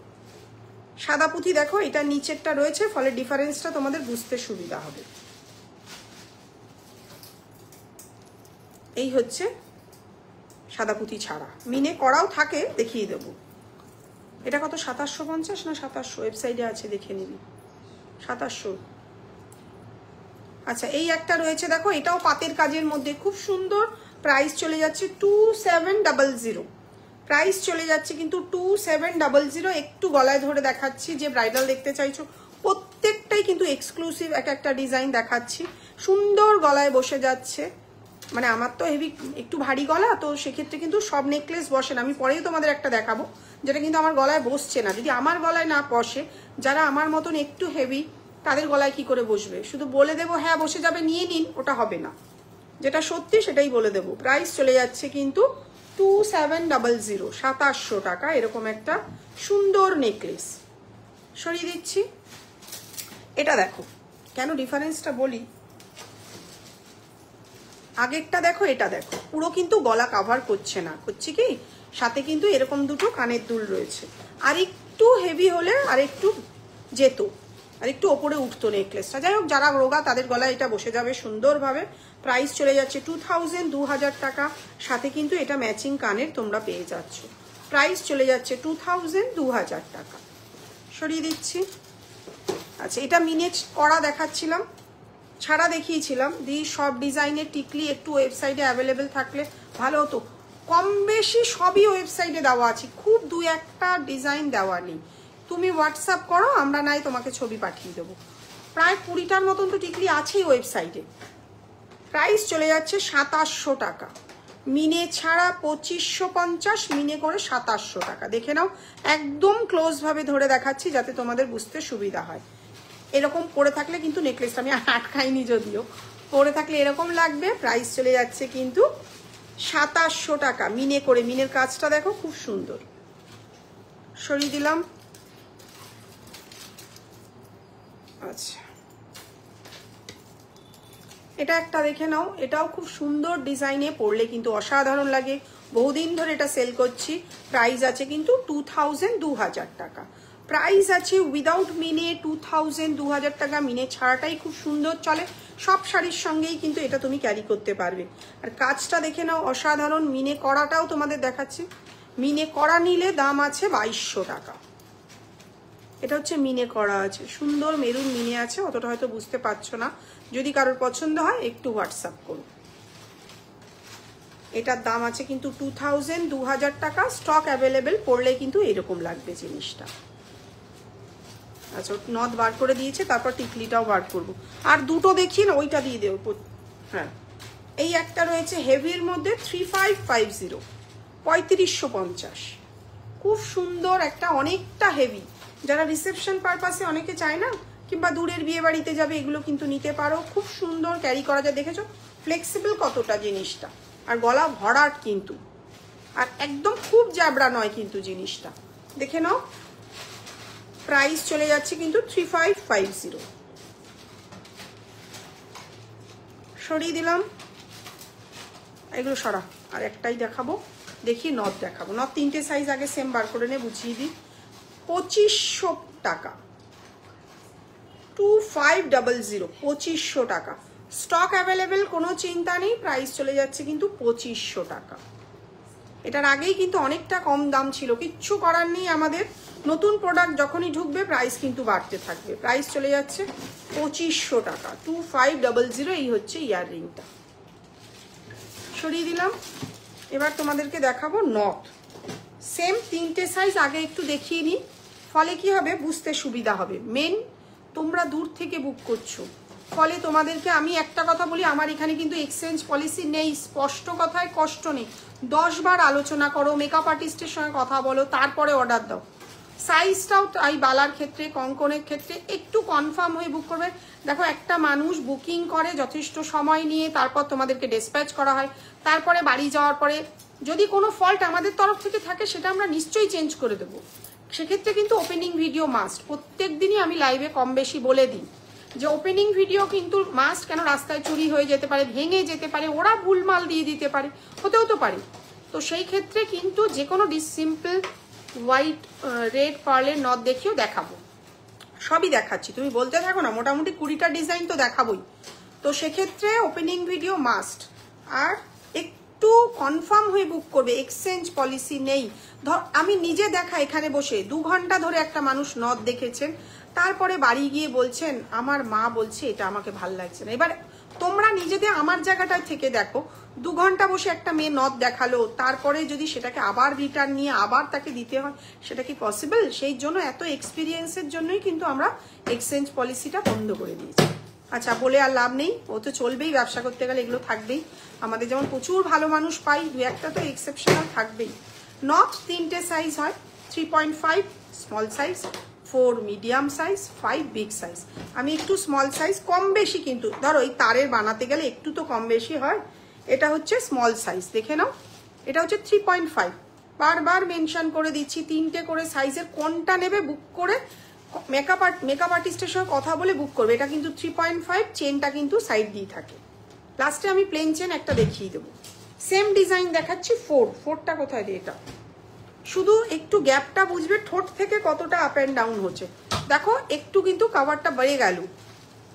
সাদা পুঁথি দেখো, এটা নিচেরটা রয়েছে, ফলে ডিফারেন্সটা তোমাদের বুঝতে সুবিধা হবে। এই হচ্ছে সাদা পুঁথি ছাড়া, মিনে করাও থাকে, দেখিয়ে দেবো। এটা কত, 2750 না 2700? ওয়েবসাইটে আছে, দেখে নিবি। 2700। আচ্ছা, এই একটা রয়েছে দেখো, এটাও পাতের কাজের মধ্যে খুব সুন্দর। প্রাইস চলে যাচ্ছে 2700। প্রাইস চলে যাচ্ছে কিন্তু 2700। একটু গলায় ধরে দেখাচ্ছি, যে ব্রাইডাল দেখতে চাইছো প্রত্যেকটাই কিন্তু এক্সক্লুসিভ এক একটা ডিজাইন দেখাচ্ছি। সুন্দর গলায় বসে যাচ্ছে, মানে আমার তো হেভি একটু ভারী গলা, তো সেক্ষেত্রে কিন্তু সব নেকলেস বসে না। আমি পরেই তোমাদের একটা দেখাবো যেটা কিন্তু আমার গলায় বসছে না। যদি আমার গলায় না বসে, যারা আমার মতন একটু হেভি, তাদের গলায় কি করে বসবে? শুধু বলে দেবো হ্যাঁ বসে যাবে, নিয়ে নিন, ওটা হবে না। যেটা সত্যি সেটাই বলে দেবো। প্রাইস চলে যাচ্ছে কিন্তু 2700, 2700 টাকা। এরকম একটা সুন্দর নেকলেস সরিয়ে দিচ্ছি। এটা দেখো, কেন ডিফারেন্সটা বলি, আগেরটা দেখো, এটা দেখো, পুরো কিন্তু গলা কাভার করছে না, করছে কি সাথে কিন্তু এরকম দুটো কানের দুল রয়েছে। আর একটু হেভি হলে আর একটু যেত, আর একটু ওপরে উঠতো নেকলেসটা। যাই হোক, যারা রোগা তাদের গলায় এটা বসে যাবে সুন্দরভাবে। প্রাইস চলে যাচ্ছে 2000, 2000 টাকা। সাথে কিন্তু এটা ম্যাচিং কানের তোমরা পেয়ে যাচ্ছ। প্রাইস চলে যাচ্ছে 2000, 2000 টাকা। সরিয়ে দিচ্ছি। আচ্ছা, এটা মিনিট করা দেখাচ্ছিলাম, ছাড়া দেখিয়েছিলাম। সব ডিজাইনের টিকলি একটু ওয়েবসাইটে অ্যাভেলেবেল থাকলে ভালো হতো। কম বেশি সবই ওয়েবসাইটে দেওয়া আছে, খুব দু একটা ডিজাইন দেওয়া নেই। তুমি হোয়াটসঅ্যাপ করো, আমরা নাই তোমাকে ছবি পাঠিয়ে দেবো। প্রায় 20টার মতন তো টিকলি আছেই ওয়েবসাইটে। প্রাইস চলে যাচ্ছে 2700 টাকা। মিনে ছাড়া 2550, মিনে করে 2700 টাকা। দেখে নাও, একদম ক্লোজ ভাবে ধরে দেখাচ্ছি যাতে তোমাদের বুঝতে সুবিধা হয়। এরকম পরে থাকলে কিন্তু নেকলেসটা আমি আটকাইনি, যদিও পরে থাকলে এরকম লাগবে। প্রাইস চলে যাচ্ছে কিন্তু 2700 টাকা মিনে করে। মিনের কাজটা দেখো খুব সুন্দর। সরিয়ে দিলাম। আচ্ছা, এটা একটা দেখে নাও, এটাও খুব সুন্দর ডিজাইনে, পরলে কিন্তু অসাধারণ লাগে। বহুদিন ধরে এটা সেল করছি। প্রাইস আছে কিন্তু 2000 টাকা। প্রাইস আছে উইদাউট মিনে 2000 টাকা। মিনে ছাড়াটাই খুব সুন্দর চলে, সব শাড়ির সঙ্গেই কিন্তু এটা তুমি ক্যারি করতে পারবে। আর কাজটা দেখে নাও অসাধারণ। মিনে করাটাও তোমাদের দেখাচ্ছি। মিনে করা নিলে দাম আছে 2200 টাকা। এটা হচ্ছে মিনে করা আছে, সুন্দর মেরুন মিনে আছে, অতটা হয়তো বুঝতে পারছো না। যদি কারোর পছন্দ হয় একটু হোয়াটসঅ্যাপ করুন। এটার দাম আছে কিন্তু 2000 টাকা। স্টক অ্যাভেলেবেল, পড়লে কিন্তু এরকম লাগবে জিনিসটা। আচ্ছা, নথ বার করে দিয়েছে, তারপর টিকলিটাও বার করবো। আর দুটো দেখি না, ওইটা দিয়ে দেবো। হ্যাঁ, এই একটা রয়েছে হেভির মধ্যে 3550, 3550, খুব সুন্দর একটা, অনেকটা হেভি। যারা রিসেপশন পারপাসে অনেকে চায় না, কিংবা দূরের বিয়ে বাড়িতে যাবে, এগুলো কিন্তু নিতে পারো। খুব সুন্দর ক্যারি করা যায়, দেখেছো ফ্লেক্সিবল কতটা জিনিসটা। আর গলা ভরাট কিন্তু, আর একদম খুব জাবড়া নয় কিন্তু জিনিসটা। দেখে নাও, প্রাইস চলে যাচ্ছে কিন্তু 3550। সরিয়ে দিলাম, এগুলো সরা। আর একটাই দেখাবো, দেখি নথ দেখাবো। নথ তিনটে সাইজ আগে সেম বার করে নে, বুঝিয়ে দিই। 2500 টাকা, 2500, 2500 টাকা। স্টক অ্যাভেলেবেল, কোনো চিন্তা নেই। প্রাইস চলে যাচ্ছে কিন্তু 2500 টাকা। এটার আগেই কিন্তু অনেকটা কম দাম ছিল, কিচ্ছু করার নেই। আমাদের নতুন প্রোডাক্ট যখনই ঢুকবে প্রাইস কিন্তু বাড়তে থাকবে। প্রাইস চলে যাচ্ছে 2500 টাকা, 2500। এই হচ্ছে ইয়াররিংটা। সরিয়ে দিলাম। এবার তোমাদেরকে দেখাবো নথ। সেম তিনটে সাইজ আগে একটু দেখিয়ে নিই, ফলে কি হবে বুঝতে সুবিধা হবে। মেন তোমরা দূর থেকে বুক করছো, ফলে তোমাদেরকে আমি একটা কথা বলি, আমার এখানে কিন্তু এক্সচেঞ্জ পলিসি নেই। স্পষ্ট কথায় কষ্ট নেই। 10 বার আলোচনা করো, মেকআপ আর্টিস্টের সঙ্গে কথা বলো, তারপরে অর্ডার দাও। সাইজটাও তাই, বালার ক্ষেত্রে, কঙ্কনের ক্ষেত্রে একটু কনফার্ম হয়ে বুক করবে। দেখো, একটা মানুষ বুকিং করে যথেষ্ট সময় নিয়ে, তারপর তোমাদেরকে ডিসপ্যাচ করা হয়। তারপরে বাড়ি যাওয়ার পরে যদি কোনো ফল্ট আমাদের তরফ থেকে থাকে, সেটা আমরা নিশ্চয়ই চেঞ্জ করে দেবো। সেক্ষেত্রে কিন্তু ওপেনিং ভিডিও মাস্ট। প্রত্যেক দিনই আমি লাইভে কম বেশি বলে দিই যে ওপেনিং ভিডিও কিন্তু মাস্ট। কেন, রাস্তায় চুরি হয়ে যেতে পারে, ভেঙে যেতে পারে, ওরা ভুলমাল দিয়ে দিতে পারে, হতেও তো পারে। তো সেই ক্ষেত্রে কিন্তু যে কোনো সিম্পল হোয়াইট রেড পার্লের নথ দেখিয়েও দেখাবো, সবই দেখাচ্ছি। তুমি বলতে থাকো না, মোটামুটি 20টা ডিজাইন তো দেখাবোই। তো সেক্ষেত্রে ওপেনিং ভিডিও মাস্ট। আর একটু কনফার্ম হয়ে বুক করবে, এক্সচেঞ্জ পলিসি নেই। ধর আমি নিজে দেখা, এখানে বসে 2 ঘন্টা ধরে একটা মানুষ নথ দেখেছেন, তারপরে বাড়ি গিয়ে বলছেন আমার মা বলছে এটা আমাকে ভাল লাগছে না। এবার তোমরা নিজেদের আমার জায়গাটায় থেকে দেখো, 2 ঘন্টা বসে একটা মেয়ে নথ দেখালো, তারপরে যদি সেটাকে আবার রিটার্ন নিয়ে আবার তাকে দিতে হয়, সেটা কি পসিবল? সেই জন্য এত এক্সপিরিয়েন্সের জন্যই কিন্তু আমরা এক্সচেঞ্জ পলিসিটা বন্ধ করে দিয়েছি। আচ্ছা, বলে আর লাভ নেই, ও তো চলবেই, ব্যবসা করতে গেলে এগুলো থাকবেই। আমাদের যেমন প্রচুর ভালো মানুষ পাই, 2-একটা তো এক্সেপশনাল থাকবেই। নথ 3টে সাইজ হয়, 3.5 small size, 4 medium size, 5 big size. আমি একটু স্মল সাইজ, কম বেশি কিন্তু ধরো এই তারের বানাতে গেলে একটু তো কম বেশি হয়। এটা হচ্ছে স্মল সাইজ, দেখে নাও। এটা হচ্ছে 3.5। বারবার মেনশন করে দিচ্ছি, 3টে করে সাইজের, কোনটা নেবে বুক করে মেকআপ আর্টিস্টের সঙ্গে কথা বলে বুক করবে। এটা কিন্তু 3.5, চেনটা কিন্তু সাইড দিয়ে থাকে। লাস্টে আমি প্লেন চেন একটা দেখিয়ে দেবো। সেম ডিজাইন দেখাচ্ছি। 4টা কোথায় রে? এটা শুধু একটু গ্যাপটা বুঝবে, ঠোঁট থেকে কতটা আপ অ্যান্ড ডাউন হচ্ছে। দেখো একটু কিন্তু কাভারটা বেড়ে গেল।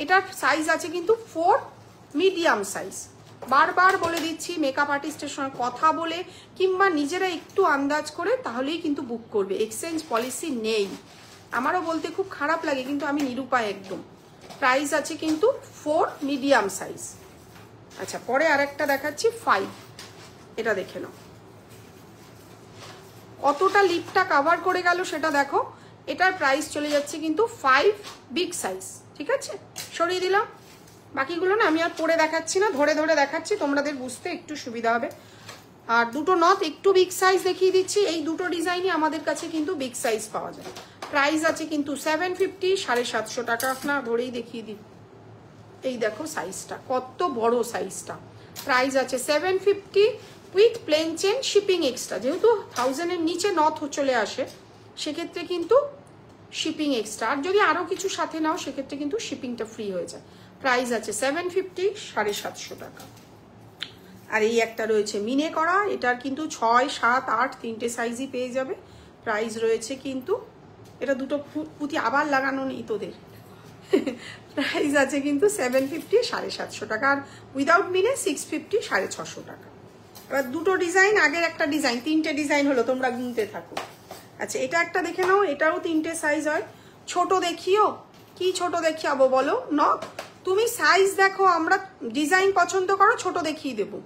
এটার সাইজ আছে কিন্তু 4 মিডিয়াম সাইজ। বারবার বলে দিচ্ছি, মেকআপ আর্টিস্টের সঙ্গে কথা বলে কিংবা নিজেরা একটু আন্দাজ করে তাহলেই কিন্তু বুক করবে। এক্সচেঞ্জ পলিসি নেই। আমারও বলতে খুব খারাপ লাগে, কিন্তু আমি নিরুপায় একদম। প্রাইস আছে কিন্তু 4 মিডিয়াম সাইজ। আচ্ছা, পরে আরেকটা দেখাচ্ছি 5। এটা দেখে নাও কতটা লিপটা কাভার করে গেল সেটা দেখো। এটার প্রাইস চলে যাচ্ছে কিন্তু 5 বিগ সাইজ। ঠিক আছে, সরিয়ে দিলাম। বাকিগুলো না আমি আর পরে দেখাচ্ছি না, ধরে ধরে দেখাচ্ছি, তোমাদের বুঝতে একটু সুবিধা হবে। আর দুটো নথ একটু বিগ সাইজ দেখিয়ে দিচ্ছি। এই দুটো ডিজাইনই আমাদের কাছে কিন্তু বিগ সাইজ পাওয়া যায়। প্রাইস আছে কিন্তু 750, 750 টাকা। আপনার ধরেই দেখিয়ে দিই, এই দেখো সাইজটা কত বড় সাইজটা। প্রাইস আছে 750 with plain chain, shipping extra. যেহেতু 1000 এর নিচে নথ চলে আসে সেক্ষেত্রে কিন্তু শিপিং এক্সট্রা, আর যদি আরো কিছু সাথে নাও সেক্ষেত্রে কিন্তু শিপিংটা ফ্রি হয়ে যায়। প্রাইস আছে 750, 750 টাকা। আর এই একটা রয়েছে মিনে করা, এটার কিন্তু 6, 7, 8 তিনটে সাইজই পেয়ে যাবে। প্রাইস রয়েছে কিন্তু, এটা দুটো পুঁতি আবার লাগানো নেই তোদের। প্রাইস আছে কিন্তু 750, 750 টাকা। আর উইদাউট মিনে 650, 650 টাকা। এবার দুটো ডিজাইন, আগের একটা ডিজাইন, তিনটে ডিজাইন হলো, তোমরা গুনতে থাকো। আচ্ছা এটা একটা দেখে নাও, এটারও তিনটে সাইজ হয়। ছোট দেখিও, কি ছোট দেখিয়াবো বলো? নক তুমি সাইজ দেখো, আমরা ডিজাইন পছন্দ করো, ছোট দেখিয়ে দেবো।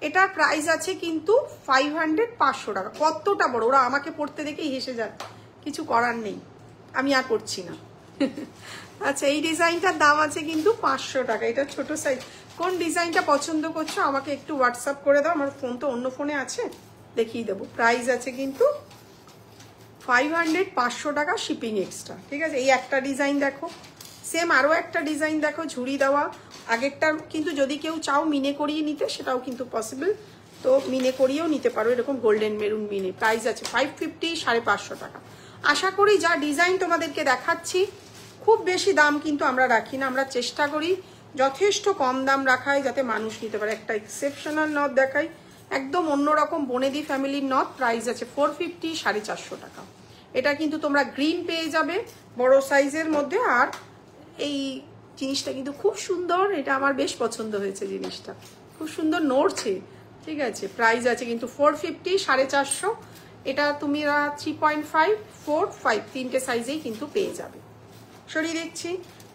এটার প্রাইস আছে কিন্তু 500, 500 টাকা। কতটা বড়, ওরা আমাকে পড়তে দেখেই হেসে যায়, কিছু করার নেই, আমি আর করছি না। আচ্ছা এই ডিজাইনটার দাম আছে কিন্তু 500 টাকা। এটা ছোট সাইজ। কোন ডিজাইনটা পছন্দ করছো আমাকে একটু হোয়াটসঅ্যাপ করে দাও, আমার ফোন তো অন্য ফোনে আছে, দেখিয়ে দেবো। প্রাইস আছে কিন্তু 500, 500 টাকা শিপিং এক্সট্রা। ঠিক আছে, এই একটা ডিজাইন দেখো, সেম আরও একটা ডিজাইন দেখো, ঝুড়ি দেওয়া। আগেরটা কিন্তু যদি কেউ চাও মিনে করিয়ে নিতে সেটাও কিন্তু পসিবল, তো মিনে করিয়েও নিতে পারো, এরকম গোল্ডেন মেরুন মিনে। প্রাইস আছে 550, 550 টাকা। আশা করি যা ডিজাইন তোমাদেরকে দেখাচ্ছি খুব বেশি দাম কিন্তু আমরা রাখি না, আমরা চেষ্টা করি যথেষ্ট কম দাম রাখাই যাতে মানুষ নিতে পারে। একটা এক্সেপশনাল নথ দেখাই, একদম অন্যরকম বনেদি ফ্যামিলির নথ। প্রাইস আছে 450, 450 টাকা। এটা কিন্তু তোমরা গ্রিন পেয়ে যাবে বড় সাইজের মধ্যে। আর এই জিনিসটা কিন্তু খুব সুন্দর, এটা আমার বেশ পছন্দ হয়েছে, জিনিসটা খুব সুন্দর নড়ছে। ঠিক আছে, প্রাইস আছে কিন্তু 450, 450। এটা তুমি 3.5, 4, 5 তিনটে সাইজেই কিন্তু পেয়ে যাবে। সরিয়ে দিচ্ছি,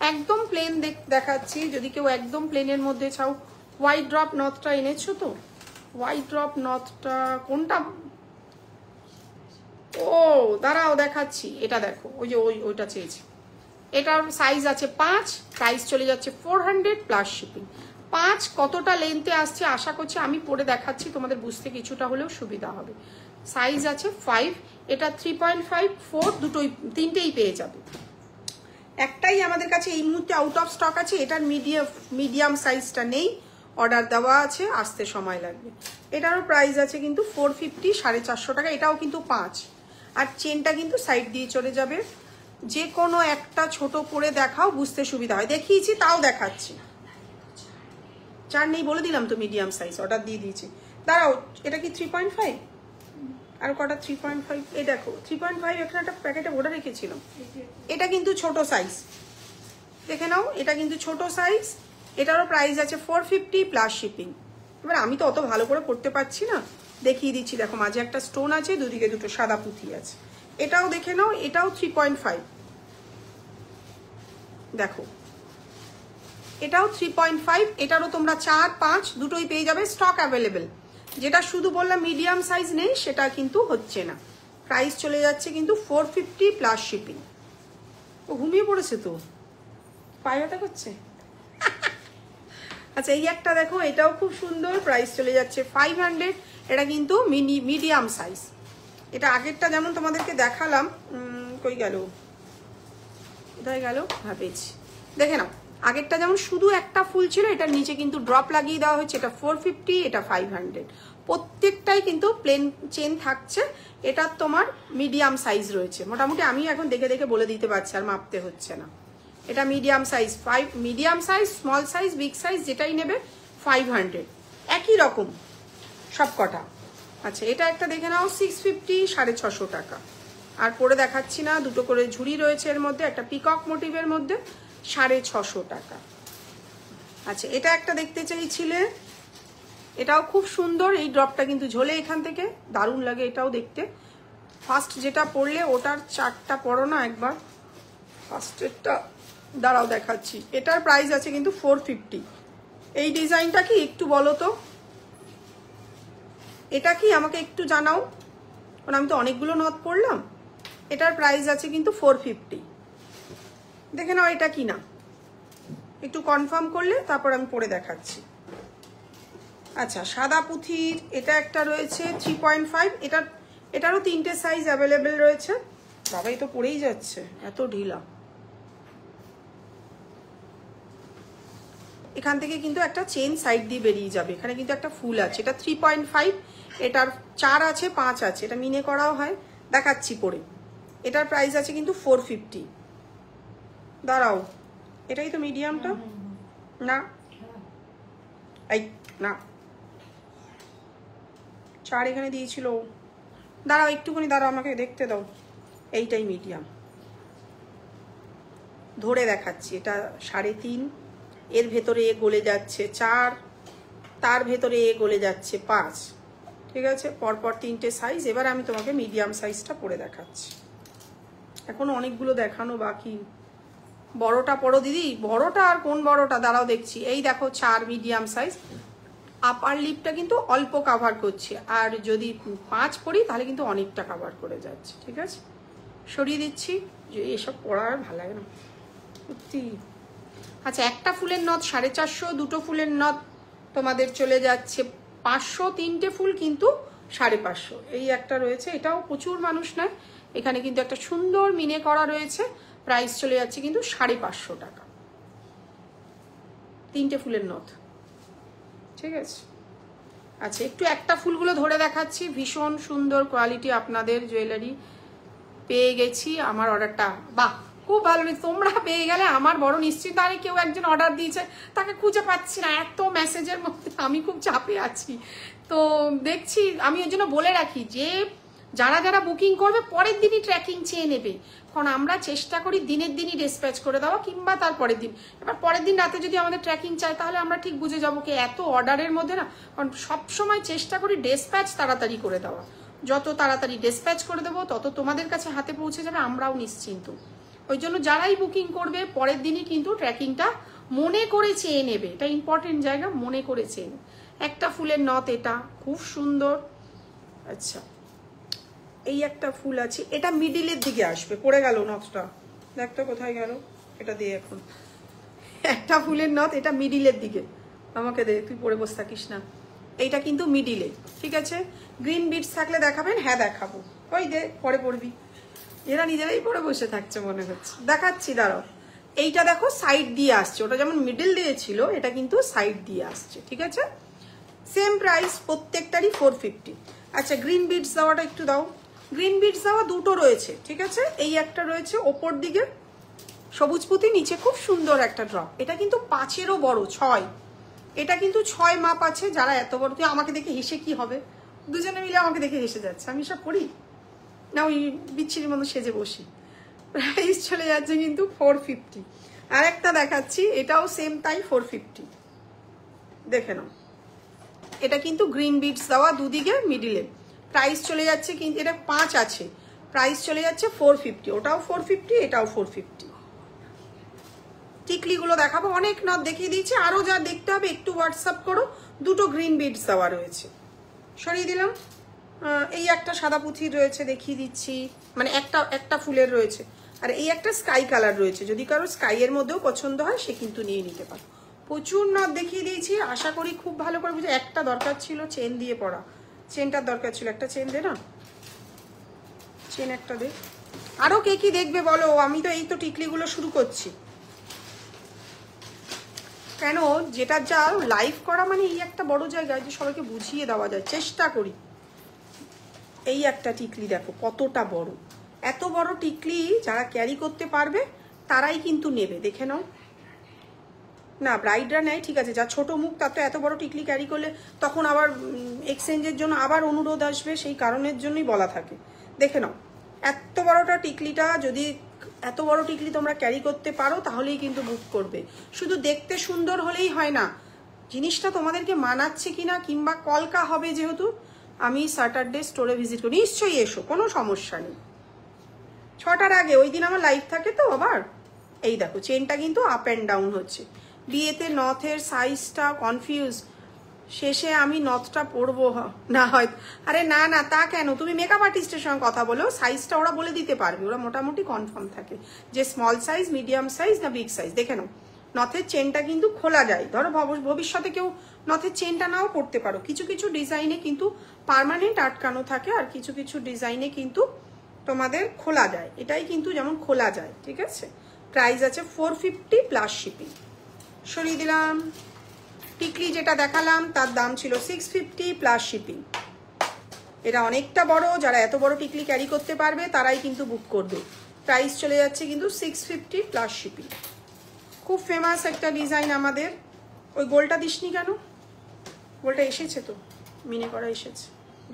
একদম প্লেন দেখাচ্ছি। যদি কেউ একদম প্লেনের মধ্যে চাও, হোয়াইট ড্রপ নথটা এনেছো তো? হোয়াইট ড্রপ নথটা কোনটা? ও দাঁড়াও দেখাচ্ছি, এটা দেখো, ওই যে ওইটা চেয়েছি। এটার সাইজ আছে 5, প্রাইস চলে যাচ্ছে 400 প্লাস শিপিং। 5 কতটা লেন্থে আসছে আশা করছি আমি পরে দেখাচ্ছি, তোমাদের বুঝতে কিছুটা হলেও সুবিধা হবে। সাইজ আছে 5, এটা 3.5, 4 দুটোই, তিনটেই পেয়ে যাবে। একটাই আমাদের কাছে এই মুহূর্তে আউট অফ স্টক আছে, এটার মিডিয়াম সাইজটা নেই, অর্ডার দেওয়া আছে, আসতে সময় লাগবে। এটারও প্রাইস আছে কিন্তু 450, 450 টাকা। এটাও কিন্তু 5, আর চেনটা কিন্তু সাইড দিয়ে চলে যাবে। যে কোনো একটা ছোট করে দেখাও, বুঝতে সুবিধা হয়। দেখিয়েছি তাও দেখাচ্ছি, 4 নেই বলে দিলাম তো, মিডিয়াম সাইজ অর্ডার দিয়ে দিয়েছি। দাঁড়াও, এটা কি 3.5? আর কটা 3.5? এই দেখো 3.5, এখানে একটা প্যাকেটে ভরে রেখেছিলাম। এটা কিন্তু ছোট সাইজ, দেখে নাও, এটা কিন্তু ছোট সাইজ। এটারও প্রাইস আছে 450 প্লাস শিপিং। এবার আমি তো অত ভালো করে করতে পারছি না, দেখিয়ে দিচ্ছি। দেখো মাঝে একটা স্টোন আছে, দুদিকে দুটো সাদা পুঁথি আছে। এটাও দেখে নাও, এটাও 3.5। দেখো এটাও 3.5। এটারও তোমরা 4, 5 দুটোই পেয়ে যাবে, স্টক অ্যাভেলেবেল। যেটা শুধু বললাম মিডিয়াম সাইজ নেই সেটা কিন্তু হচ্ছে না। প্রাইস চলে যাচ্ছে কিন্তু 450 প্লাস শিপিং। ও ঘুমিয়ে পড়েছে তো, পায়ে ব্যথা করছে। আচ্ছা এই একটা দেখো, এটাও খুব সুন্দর, প্রাইস চলে যাচ্ছে 500। এটা কিন্তু মিডিয়াম সাইজ। এটা আগেরটা যেমন তোমাদেরকে দেখালাম, কই গেল, কোথায় গেল, হ্যাঁ পেয়েছি, দেখে নাও। আগেরটা যেমন শুধু একটা ফুল ছিল, এটার নিচে কিন্তু ড্রপ লাগিয়ে দেওয়া হয়েছে। এটা 450, এটা 500। প্রত্যেকটাই কিন্তু প্লেন চেন থাকছে। এটা তোমার মিডিয়াম সাইজ রয়েছে মোটামুটি, আমি এখন দেখে দেখে বলে দিতে পারছি, আর মাপতে হচ্ছে না। এটা medium size, 5 medium size, small size, big size যেটাই নেবে 500, একই রকম সব কটা। আচ্ছা এটা একটা দেখে নাও, 650, 650 টাকা। আর পরে দেখাচ্ছি না, দুটো করে ঝুড়ি রয়েছে এর মধ্যে, একটা পিকক মোটিভের মধ্যে, 650 টাকা। আচ্ছা এটা একটা দেখতে চাইছিলে, এটাও খুব সুন্দর। এই ড্রপটা কিন্তু ঝোলে এখান থেকে, দারুণ লাগে এটাও দেখতে। ফার্স্ট যেটা পরলে ওটার 4টা পরো না একবার, ফার্স্টেরটা দাঁড়াও দেখাচ্ছি। এটার প্রাইস আছে কিন্তু 450। এই ডিজাইনটা কি একটু বলো তো, এটা কি আমাকে একটু জানাও, কারণ আমি তো অনেকগুলো নথ পরলাম। এটার প্রাইস আছে কিন্তু 450। দেখে নাও এটা কি না, একটু কনফার্ম করলে তারপর আমি পরে দেখাচ্ছি। আচ্ছা সাদা পুঁথির এটা একটা রয়েছে 3.5, এটারও 3টে সাইজ অ্যাভেলেবেল রয়েছে। বাবা এই তো পড়েই যাচ্ছে, এত ঢিলা। এখান থেকে কিন্তু একটা চেন সাইড দিয়ে বেরিয়ে যাবে, এখানে কিন্তু একটা ফুল আছে। এটা 3.5, এটার 4 আছে 5 আছে, এটা মিনে করাও হয়, দেখাচ্ছি পরে। এটার প্রাইস আছে কিন্তু 450। দাঁড়াও, এটাই তো মিডিয়ামটা না? এই না, 4 এখানে দিয়েছিল। দাঁড়াও একটুখানি দাঁড়াও, আমাকে দেখতে দাও। এইটাই মিডিয়াম, ধরে দেখাচ্ছি। এটা 3.5, এর ভেতরে এ গলে যাচ্ছে 4, তার ভেতরে এ গলে যাচ্ছে 5। ঠিক আছে, পরপর 3টে সাইজ। এবার আমি তোমাকে মিডিয়াম সাইজটা পরে দেখাচ্ছি, এখনো অনেকগুলো দেখানো বাকি। বড়টা পরো দিদি, বড়টা আর কোন বড়টা? দাঁড়াও দেখছি। এই দেখো 4 মিডিয়াম সাইজ। আপার লিপটা কিন্তু অল্প কাভার করছে, আর যদি 5 পরি তাহলে কিন্তু অনেকটা কাভার করে যাচ্ছে। ঠিক আছে, সরিয়ে দিচ্ছি, যে এসব পরা আর ভালো লাগে না সত্যি। আচ্ছা একটা ফুলের নথ 450, দুটো ফুলের নথ তোমাদের চলে যাচ্ছে 500, 3টে ফুল কিন্তু 550। এই একটা রয়েছে, এটাও প্রচুর মানুষ নেয়। এখানে কিন্তু একটা সুন্দর মিনে করা রয়েছে, প্রাইস চলে যাচ্ছে কিন্তু 550 টাকা, 3টে ফুলের নথ। ঠিক আছে, আচ্ছা একটু একটা ফুলগুলো ধরে দেখাচ্ছি। ভীষণ সুন্দর কোয়ালিটি আপনাদের জুয়েলারি পেয়ে গেছি। আমার অর্ডারটা বাহ খুব ভালো, তোমরা পেয়ে গেলে আমার বড় নিশ্চিত। আরে কেউ একজন অর্ডার দিয়েছে, তাকে খুঁজে পাচ্ছি না, এত মেসেজের মধ্যে আমি খুব চাপে আছি। তো দেখছি, আমি ওই জন্য বলে রাখি যে যারা যারা বুকিং করবে পরের দিনই ট্র্যাকিং চেয়ে নেবে, কারণ আমরা চেষ্টা করি দিনের দিনই ডিসপ্যাচ করে দেওয়া, কিংবা তার পরের দিন। এবার পরের দিন রাতে যদি আমাদের ট্র্যাকিং চাই তাহলে আমরা ঠিক বুঝে যাবো কি এত অর্ডারের মধ্যে না, কারণ সবসময় চেষ্টা করি ডিসপ্যাচ তাড়াতাড়ি করে দেওয়া। যত তাড়াতাড়ি ডিসপ্যাচ করে দেবো তত তোমাদের কাছে হাতে পৌঁছে যাবে, আমরাও নিশ্চিন্ত। ওই জন্য যারাই বুকিং করবে পরের দিনই কিন্তু ট্র্যাকিংটা মনে করে চেয়ে নেবে, এটা ইম্পর্টেন্ট জায়গা, মনে করে চেয়ে নেবে। একটা ফুলের নথ, এটা খুব সুন্দর। আচ্ছা এই একটা ফুল আছে, এটা মিডিলের দিকে আসবে, পড়ে গেল নথটা, দেখতো কোথায় গেল, এটা দিয়ে এখন। একটা ফুলের নথ, এটা মিডিলের দিকে, আমাকে দে, তুই পরে বসে থাকিস না। এইটা কিন্তু মিডিলে। ঠিক আছে, গ্রিন বিটস থাকলে দেখাবেন? হ্যাঁ দেখাবো, ওই দে পরে পড়বি। এরা নিজেরাই পরে বসে থাকছে মনে হচ্ছে, দেখাচ্ছি দাঁড়াও। এইটা দেখো সাইড দিয়ে আসছে, ওটা যেমন মিডিল দিয়ে ছিল, এটা কিন্তু সাইড দিয়ে আসছে। ঠিক আছে, সেম প্রাইস প্রত্যেকটারই 450। আচ্ছা গ্রিন বিটস দেওয়াটা একটু দাও। গ্রিন বিটস দেওয়া দুটো রয়েছে। ঠিক আছে, এই একটা রয়েছে ওপর দিকে সবুজ পুঁতি, নিচে খুব সুন্দর একটা ড্রপ। এটা কিন্তু 5-এরও বড়, 6। এটা কিন্তু 6 মাপ আছে। যারা এত বড়, তুই আমাকে দেখে হেসে কি হবে, দুজনে মিলে আমাকে দেখে হেসে যাচ্ছে, আমি সব করি না, ওই বিচ্ছিরির মতো সেজে বসি। প্রাইস চলে যাচ্ছে কিন্তু 450। আর একটা দেখাচ্ছি, এটাও সেম তাই 450। দেখে নাও, এটা কিন্তু গ্রিন বিটস দেওয়া দুদিকে মিডিলে, প্রাইস চলে যাচ্ছে কিন্তু এটা 5 আছে, প্রাইস চলে যাচ্ছে 450। ওটাও 450, এটাও 450। টিকলিগুলো দেখাবো, অনেক নথ দেখিয়ে দিয়েছি, আরো যা দেখতে হবে একটু হোয়াটসঅ্যাপ করো। দুটো গ্রিন বিটস দেওয়া রয়েছে, সরিয়ে দিলাম। এই একটা সাদা পুঁথির রয়েছে, দেখিয়ে দিচ্ছি, মানে একটা ফুলের রয়েছে। আর এই একটা স্কাই কালার রয়েছে, যদি কারো স্কাইয়ের মধ্যেও পছন্দ হয় সে কিন্তু নিয়ে নিতে পারে। প্রচুর নথ দেখিয়ে দিয়েছি, আশা করি খুব ভালো করে বুঝে। একটা দরকার ছিল চেন দিয়ে পড়া, চেনটার দরকার ছিল, একটা চেন দে না, চেন একটা দে। আরো কে কি দেখবে বলো, আমি তো এই তো টিকলিগুলো শুরু করছি। কেন, যেটা যা লাইভ করা মানে এই একটা বড় জায়গায় যে সবাইকে বুঝিয়ে দেওয়া যায়, চেষ্টা করি। এই একটা টিকলি দেখো কতটা বড়, এত বড় টিকলি যারা ক্যারি করতে পারবে তারাই কিন্তু নেবে, দেখে নাও না। ব্রাইডরা নেয় ঠিক আছে, যা ছোট মুখ তার তো এত বড় টিকলি ক্যারি করলে তখন আবার এক্সচেঞ্জের জন্য আবার অনুরোধ আসবে, সেই কারণের জন্যই বলা থাকে। দেখে নাও এত বড়টা টিকলিটা, যদি এত বড় টিকলি তোমরা ক্যারি করতে পারো তাহলেই কিন্তু বুক করবে। শুধু দেখতে সুন্দর হলেই হয় না, জিনিসটা তোমাদেরকে মানাচ্ছে কিনা, কিংবা কলকা হবে। যেহেতু আমি স্যাটারডে স্টোরে ভিজিট করি, নিশ্চয়ই এসো, কোনো সমস্যা নেই। 6টার আগে, ওই দিন আমার লাইভ থাকে তো আবার। এই দেখো চেনটা কিন্তু আপ অ্যান্ড ডাউন হচ্ছে। বিয়েতে নথের সাইজটা কনফিউজ, শেষে আমি নথটা পরবো না হয়। আরে না না, তা কেন, তুমি মেকআপ আর্টিস্টের সঙ্গে কথা বলো, সাইজটা ওরা বলে দিতে পারবে, ওরা মোটামুটি কনফার্ম থাকে যে স্মল সাইজ, মিডিয়াম সাইজ না বিগ সাইজ। দেখে নাও নথের চেনটা কিন্তু খোলা যায়। ধরো ভবিষ্যতে কেউ নথের চেনটা নাও পড়তে পারো। কিছু কিছু ডিজাইনে কিন্তু পার্মানেন্ট আটকানো থাকে, আর কিছু কিছু ডিজাইনে কিন্তু তোমাদের খোলা যায়। এটাই কিন্তু যেমন খোলা যায়, ঠিক আছে। প্রাইস আছে 450 প্লাস শিপিং। সরিয়ে দিলাম। টিকলি যেটা দেখালাম তার দাম ছিল 650 প্লাস শিপিং। এটা অনেকটা বড়, যারা এত বড় টিকলি ক্যারি করতে পারবে তারাই কিন্তু বুক করবে। প্রাইস চলে যাচ্ছে কিন্তু 650 প্লাস শিপিং। খুব ফেমাস একটা ডিজাইন আমাদের। ওই গোলটা দিসনি কেন? গোলটা এসেছে তো, মিনে করা এসেছে,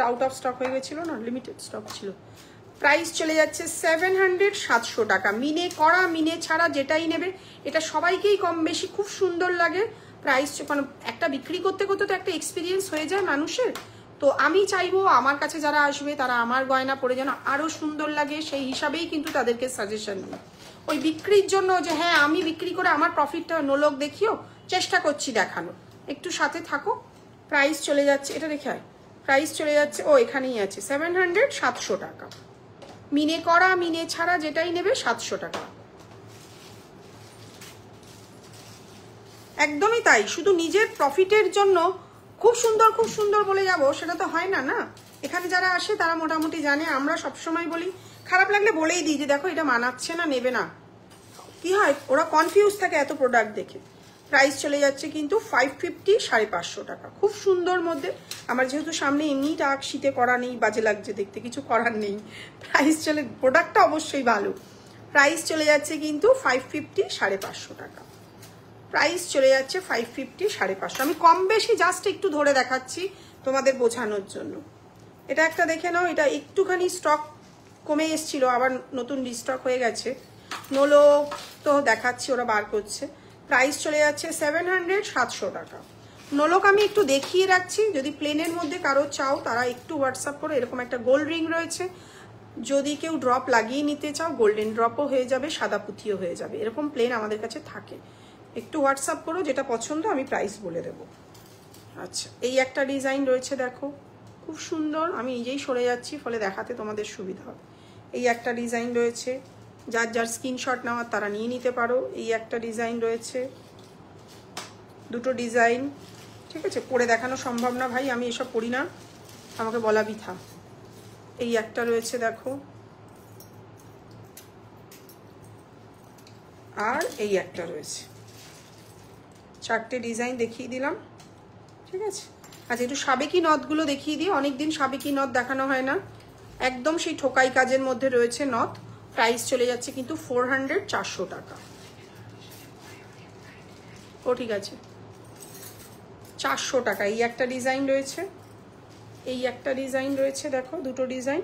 আউট অফ স্টক হয়ে গেছিলো না, লিমিটেড স্টক ছিল। প্রাইস চলে যাচ্ছে 700 700 টাকা। মিনে করা মিনে ছাড়া যেটাই নেবে, এটা সবাইকেই কম বেশি খুব সুন্দর লাগে। প্রাইস মানে একটা বিক্রি করতে করতে তো একটা এক্সপিরিয়েন্স হয়ে যায় মানুষের। তো আমি চাইবো আমার কাছে যারা আসবে তারা আমার গয়না পরে যেন আরও সুন্দর লাগে, সেই হিসাবেই কিন্তু তাদেরকে সাজেশন দিই। ওই বিক্রির জন্য যে হ্যাঁ আমি বিক্রি করে আমার প্রফিটটা নোলক দেখিও, চেষ্টা করছি দেখানো, একটু সাথে থাকো। প্রাইস চলে যাচ্ছে, এটা রেখে হয়, প্রাইস চলে যাচ্ছে ও এখানেই আছে 700 700 টাকা। মিনে করা মিনে ছাড়া যেটাই নেবে 700 টাকা। একদমই তাই, শুধু নিজের প্রফিটের জন্য খুব সুন্দর বলে যাব সেটা তো হয় না। না, এখানে যারা আসে তারা মোটামুটি জানে। আমরা সবসময় বলি, খারাপ লাগলে বলেই দিই যে দেখো এটা মানাচ্ছে না, নেবে না। কি হয়, ওরা কনফিউজ থাকে এত প্রোডাক্ট দেখে। প্রাইস চলে যাচ্ছে কিন্তু 550 550 টাকা। খুব সুন্দর মধ্যে। আমার যেহেতু সামনে এমনি টাক শীতে করা নেই, বাজে লাগছে দেখতে, কিছু করার নেই। প্রাইস চলে, প্রোডাক্টটা অবশ্যই ভালো। প্রাইস চলে যাচ্ছে কিন্তু 550 550 টাকা। প্রাইস চলে যাচ্ছে 550 550। আমি কম বেশি জাস্ট একটু ধরে দেখাচ্ছি তোমাদের বোঝানোর জন্য। এটা একটা দেখে নাও, এটা একটুখানি স্টক কমে এসছিল, আবার নতুন রিস্টক হয়ে গেছে। নোলো তো দেখাচ্ছি, ওরা বার করছে। প্রাইস চলে যাচ্ছে 700 700 টাকা। নোলক আমি একটু দেখিয়ে রাখছি, যদি প্লেনের মধ্যে কারো চাও তারা একটু হোয়াটসঅ্যাপ করে। এরকম একটা গোল্ড রিং রয়েছে, যদি কেউ ড্রপ লাগিয়ে নিতে চাও গোল্ডেন ড্রপও হয়ে যাবে, সাদা পুঁথিও হয়ে যাবে। এরকম প্লেন আমাদের কাছে থাকে, একটু হোয়াটসঅ্যাপ করো, যেটা পছন্দ আমি প্রাইস বলে দেবো। আচ্ছা, এই একটা ডিজাইন রয়েছে দেখো, খুব সুন্দর। আমি নিজেই সরে যাচ্ছি, ফলে দেখাতে তোমাদের সুবিধা হবে। এই একটা ডিজাইন রয়েছে, যার যার স্ক্রিনশট নেওয়ার তারা নিয়ে নিতে পারো। এই একটা ডিজাইন রয়েছে, দুটো ডিজাইন, ঠিক আছে। পরে দেখানো সম্ভব না ভাই, আমি এসব পড়ি না, আমাকে বলা বৃথা। এই একটা রয়েছে দেখো, আর এই একটা রয়েছে। চারটে ডিজাইন দেখিয়ে দিলাম, ঠিক আছে। আচ্ছা, একটু সাবেকি নথগুলো দেখিয়ে দিই, অনেকদিন সাবেকি নথ দেখানো হয় না। একদম সেই ঠোকাই কাজের মধ্যে রয়েছে নথ। প্রাইস চলে যাচ্ছে কিন্তু 400 400 টাকা। ও ঠিক আছে, 400 টাকা। এই একটা ডিজাইন রয়েছে, এই একটা ডিজাইন রয়েছে দেখো, দুটো ডিজাইন।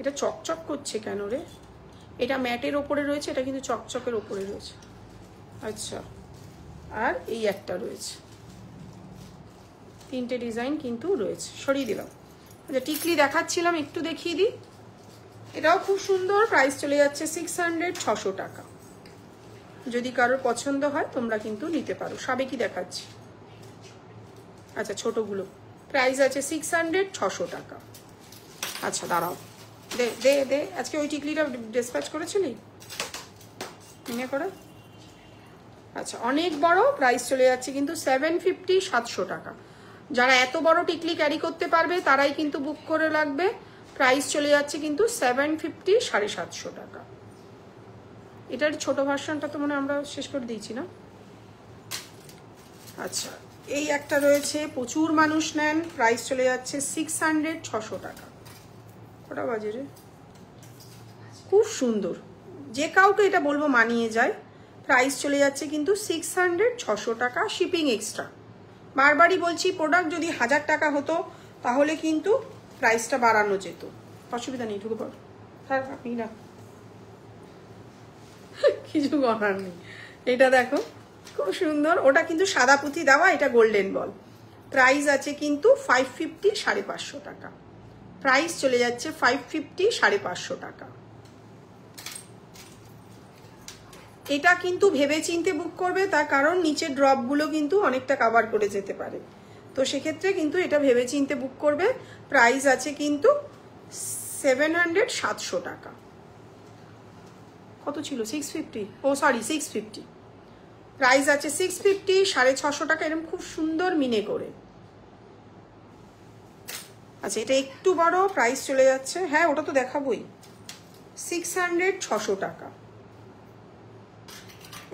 এটা চকচক করছে কেন রে? এটা ম্যাটের ওপরে রয়েছে, এটা কিন্তু চকচকের ওপরে রয়েছে। আচ্ছা, আর এই একটা রয়েছে। তিনটে ডিজাইন কিন্তু রয়েছে, সরিয়ে দিলাম। আচ্ছা, টিকলি দেখাচ্ছিলাম, একটু দেখিয়ে দিই। এটাও খুব সুন্দর। প্রাইস চলে যাচ্ছে 600 600 টাকা। যদি কারোর পছন্দ হয় তোমরা কিন্তু নিতে পারো। সাবেকি দেখাচ্ছি। আচ্ছা, ছোটগুলো প্রাইস আছে 600 600 টাকা। আচ্ছা দাঁড়াও, দে দে দে আজকে ওই টিকলিটা ডিসপ্যাচ করেছিলি মনে করে? আচ্ছা, অনেক বড়। প্রাইস চলে যাচ্ছে কিন্তু 750 700 টাকা। যারা এত বড় টিকলি ক্যারি করতে পারবে তারাই কিন্তু বুক করে লাগবে। প্রাইস চলে যাচ্ছে কিন্তু 750 750 টাকা। এটার ছোট ভার্সনটা তো মনে আমরা শেষ করে দিয়েছি না? আচ্ছা, এই একটা রয়েছে, প্রচুর মানুষ নেন। প্রাইস চলে যাচ্ছে 600 600 টাকা। কটা বাজে রে? খুব সুন্দর, যে কাউকে এটা বলবো মানিয়ে যায়। প্রাইস চলে যাচ্ছে কিন্তু 600 600 টাকা, শিপিং এক্সট্রা। বারবারই বলছি, প্রোডাক্ট যদি 1000 টাকা হতো তাহলে কিন্তু প্রাইসটা বাড়ানো যেত। অসুবিধা নেই, ঢুকে পড়ো। হ্যাঁ, আপনি না, কিছু করার নেই। এটা দেখো, খুব সুন্দর। ওটা কিন্তু সাদা পুঁথি দেওয়া, এটা গোল্ডেন বল। প্রাইস আছে কিন্তু 550 550 টাকা। প্রাইস চলে যাচ্ছে 550 550 টাকা। এটা কিন্তু ভেবে চিনতে বুক করবে, তার কারণ নিচের ড্রপগুলো কিন্তু অনেকটা কভার করে যেতে পারে। তো সেক্ষেত্রে কিন্তু এটা ভেবে চিনতে বুক করবে। প্রাইস আছে কিন্তু 700 700 টাকা। কত ছিল? 650, ও সরি 650। প্রাইস আছে 650, 650 টাকা, এরকম খুব সুন্দর মিনে করে। আচ্ছা এটা একটু বড়, প্রাইস চলে যাচ্ছে, হ্যাঁ ওটা তো দেখাবোই, 600, 600 টাকা।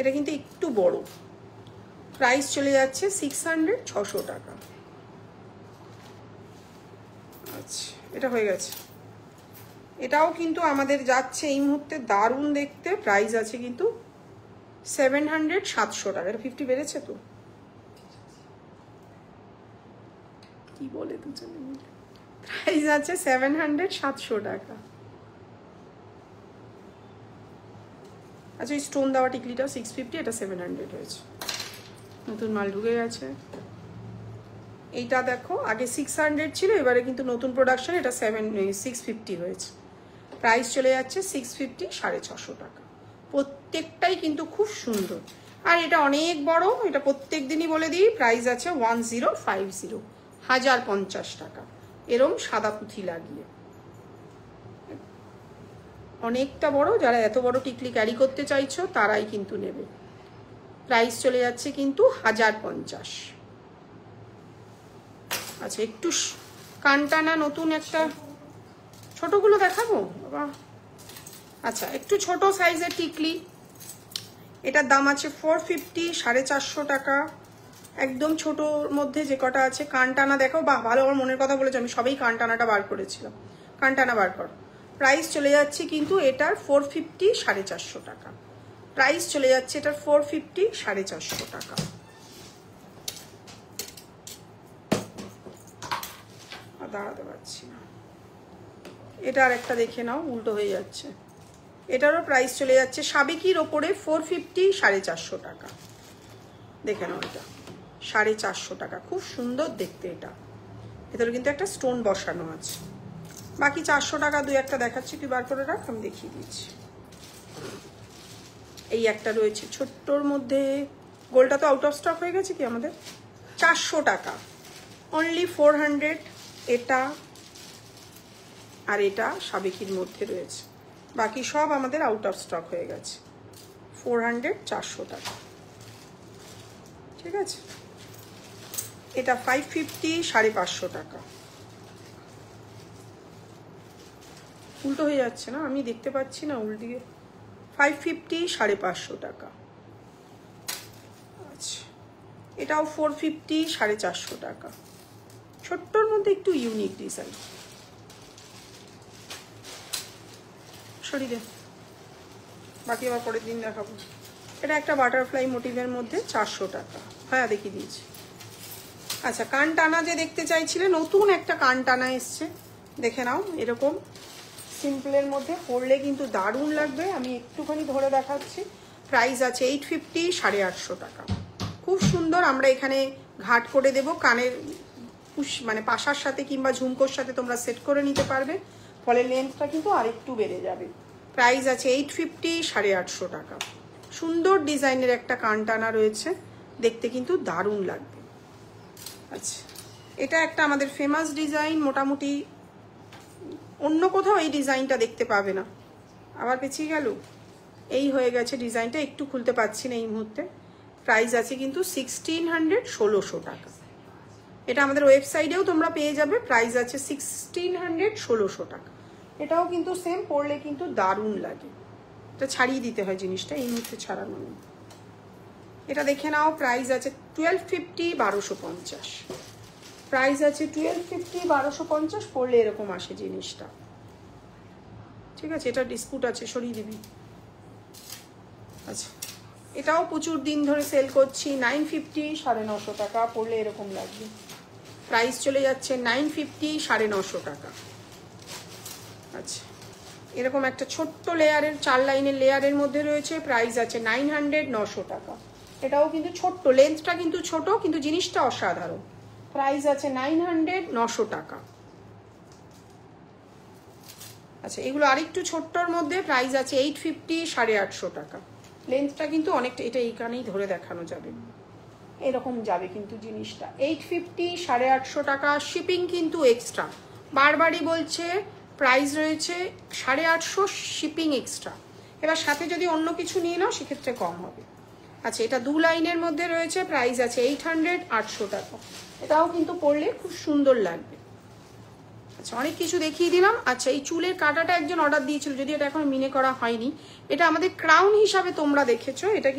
এটা কিন্তু একটু বড়, প্রাইস চলে যাচ্ছে 600, 600 টাকা। আচ্ছা এটা হয়ে গেছে। এটাও কিন্তু আমাদের যাচ্ছে এই মুহূর্তে দারুণ দেখতে, প্রাইস আছে কিন্তু 700, 700 টাকা। এটা 50 বেড়েছে তো, কি বলে দুজনে মিলে, প্রাইস আছে 700, 700 টাকা। আচ্ছা এই স্টোন দেওয়া টিকলিটা 650, এটা 700 হয়েছে, নতুন মাল ঢুকে গেছে। এইটা দেখো আগে 600 ছিল, এবারে কিন্তু নতুন প্রোডাকশন, এটা 650 হয়েছে, প্রাইস চলে যাচ্ছে 650, 650 টাকা। প্রত্যেকটাই কিন্তু খুব সুন্দর, আর এটা অনেক বড়, এটা প্রত্যেক দিনই বলে দিই, প্রাইস আছে 1050, 1050 টাকা, এরম সাদা পুঁথি লাগিয়ে। অনেকটা বড়, যারা এত বড় টিকলি ক্যারি করতে চাইছো তারাই কিন্তু নেবে। প্রাইস চলে যাচ্ছে কিন্তু 1050। আচ্ছা একটু কানটানা নতুন একটা, ছোটগুলো দেখাবো বাবা। আচ্ছা একটু ছোট সাইজের টিকলি, এটার দাম আছে 450, 450 টাকা। একদম ছোটোর মধ্যে যে কটা আছে, কানটানা দেখো, বাহ ভালো, আমার মনের কথা বলেছে, আমি সবেই কানটানাটা বার করেছিলাম, কানটানা বার কর। প্রাইস চলে যাচ্ছে কিন্তু এটার 450, 450 টাকা। প্রাইস চলে যাচ্ছে এটার 450, 450 টাকা। দাঁড়াতে পারছি না, এটা আর একটা দেখে নাও, উল্টো হয়ে যাচ্ছে। এটারও প্রাইস চলে যাচ্ছে সাবেকির ওপরে 450, 450 টাকা। দেখে নাও এটা 450 টাকা, খুব সুন্দর দেখতে। এটা ভেতরে কিন্তু একটা স্টোন বসানো আছে। বাকি 400 টাকা দুই একটা দেখাচ্ছি, তুই বার করে রাখ, আমি দেখিয়ে দিচ্ছি। এই একটা রয়েছে ছোট্টর মধ্যে, গোলটা তো আউট অফ স্টক হয়ে গেছে কি আমাদের, 400 টাকা, অনলি 400। এটা আর এটা সাবেকির মধ্যে রয়েছে, বাকি সব আমাদের আউট অফ স্টক হয়ে গেছে। 400, 400 টাকা, ঠিক আছে। এটা 550, 550 টাকা। উল্টো হয়ে যাচ্ছে না, আমি দেখতে পাচ্ছি না উল্টিয়ে। 550, 550 টাকা। আচ্ছা এটাও 450, 450 টাকা। ছোট্টর মধ্যে একটু ইউনিক ডিজাইন। সরিয়ে দে, বাকি আবার পরের দিন দেখাবো। এটা একটা বাটারফ্লাই মোটিভের মধ্যে 400 টাকা। হ্যাঁ দেখিয়ে দিয়েছি। আচ্ছা কান টানা যে দেখতে চাইছিলে, নতুন একটা কান টানা এসছে, দেখে নাও। এরকম সিম্পলের মধ্যে পরলে কিন্তু দারুণ লাগবে। আমি একটুখানি ধরে দেখাচ্ছি। প্রাইস আছে 850, 850 টাকা। খুব সুন্দর। আমরা এখানে ঘাট করে দেব, কানের মানে পাশার সাথে কিংবা ঝুমকোর সাথে তোমরা সেট করে নিতে পারবে, ফলে লেন্থটা কিন্তু আরেকটু বেড়ে যাবে। প্রাইস আছে 850, 850 টাকা। সুন্দর ডিজাইনের একটা কান টানা রয়েছে, দেখতে কিন্তু দারুণ লাগবে। আচ্ছা এটা একটা আমাদের ফেমাস ডিজাইন, মোটামুটি অন্য কোথাও এই ডিজাইনটা দেখতে পাবে না। আবার পেছিয়ে গেল, এই হয়ে গেছে ডিজাইনটা, একটু খুলতে পারছি না এই মুহূর্তে। প্রাইস আছে কিন্তু 1600, 1600 টাকা। এটা আমাদের ওয়েবসাইটেও তোমরা পেয়ে যাবে। প্রাইস আছে 1600, 1600 টাকা। এটাও কিন্তু সেম, পরলে কিন্তু দারুণ লাগে। এটা ছাড়িয়ে দিতে হয় জিনিসটা, এই মুহূর্তে ছাড়ানো নেই। এটা দেখে নাও, প্রাইস আছে 1250, 1250। প্রাইস আছে 1250, 1250, পড়লে এরকম আসে জিনিসটা, ঠিক আছে। এটা ডিসপুট আছে, সরিয়ে দিবি। আচ্ছা এটাও প্রচুর দিন ধরে সেল করছি, 950, 950 টাকা, পড়লে এরকম লাগবে। প্রাইস চলে যাচ্ছে 950, 950 টাকা। আচ্ছা এরকম একটা ছোট্ট লেয়ারের, 4 লাইনের লেয়ারের মধ্যে রয়েছে, প্রাইস আছে 900, 900 টাকা। এটাও কিন্তু ছোট্ট, লেন্থটা কিন্তু ছোট, কিন্তু জিনিসটা অসাধারণ। প্রাইস আছে 900, 900 টাকা। আচ্ছা এগুলো আরেকটু ছোট্টর মধ্যে, প্রাইস আছে 850, 850 টাকা। লেন্থটা কিন্তু অনেকটা, এটা এইখানেই ধরে দেখানো যাবে, এরকম যাবে কিন্তু জিনিসটা। 850, 850 টাকা। শিপিং কিন্তু এক্সট্রা, বারবারই বলছে, প্রাইস রয়েছে 850, শিপিং এক্সট্রা। এবার সাথে যদি অন্য কিছু নিয়ে নাও সেক্ষেত্রে কম হবে। আচ্ছা, এটা 2 লাইনের মধ্যে রয়েছে, প্রাইস আছে 800, 800 টাকা। এটাও কিন্তু পরলে খুব সুন্দর লাগবে। আচ্ছা, অনেক কিছু দেখিয়ে দিলাম। আচ্ছা, এই চুলের কাটাটা একজন অর্ডার দিয়েছিল, যদি এটা এখন মিনে করা হয়নি। এটা আমাদের ক্রাউন হিসাবে তোমরা দেখেছো, এটা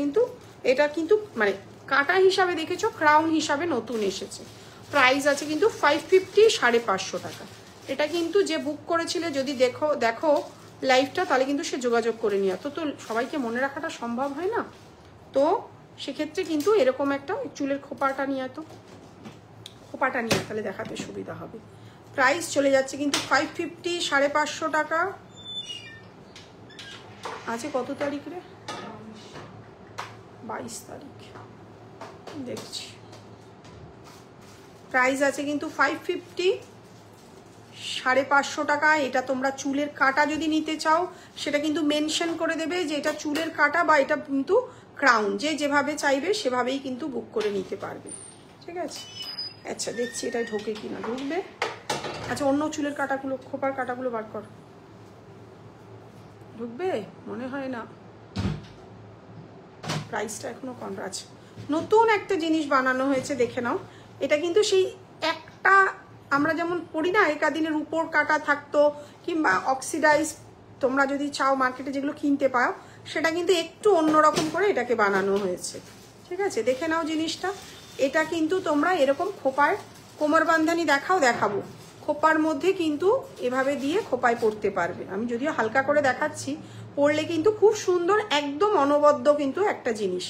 কিন্তু মানে কাটা হিসাবে দেখেছো, ক্রাউন হিসাবে নতুন এসেছে। প্রাইস আছে কিন্তু 550, 550 টাকা। এটা কিন্তু যে বুক করেছিলে, যদি দেখো লাইভটা, তাহলে কিন্তু সে যোগাযোগ করে নিয়ে। তো সবাইকে মনে রাখাটা সম্ভব হয় না, তো সেক্ষেত্রে কিন্তু এরকম একটা চুলের খোপাটা নিয়ে তাহলে দেখাতে সুবিধা হবে। প্রাইস চলে যাচ্ছে কিন্তু 550, 550 টাকা। আছে কত তারিখ রে? 22 তারিখ দেখছি। প্রাইস আছে কিন্তু 550, 550 টাকা। এটা তোমরা চুলের কাটা যদি নিতে চাও, সেটা কিন্তু মেনশন করে দেবে যে এটা চুলের কাটা বা এটা কিন্তু ক্রাউন, যে যেভাবে চাইবে সেভাবেই কিন্তু বুক করে নিতে পারবে, ঠিক আছে? আচ্ছা, দেখছি এটা ঢোকে কিনা। ঢুকবে। আচ্ছা, অন্য চুলের কাটাগুলো, খোপার কাটাগুলো বার কর। ঢুকবে মনে হয় না, প্রাইসটা এখনো কম আছে। নতুন একটা জিনিস বানানো হয়েছে, দেখে নাও। এটা কিন্তু সেই একটা আমরা যেমন পড়ি না, একাদিনের উপর কাটা থাকতো, কিংবা অক্সিডাইজ তোমরা যদি চাও মার্কেটে যেগুলো কিনতে পাও, সেটা কিন্তু একটু অন্যরকম করে এটাকে বানানো হয়েছে, ঠিক আছে? দেখে নাও জিনিসটা। এটা কিন্তু তোমরা এরকম খোপায় কোমর বান্ধানি দেখাবো, খোপার মধ্যে কিন্তু এভাবে দিয়ে খোপায় পরতে পারবে। আমি যদিও হালকা করে দেখাচ্ছি, পরলে কিন্তু খুব সুন্দর, একদম অনবদ্য কিন্তু একটা জিনিস।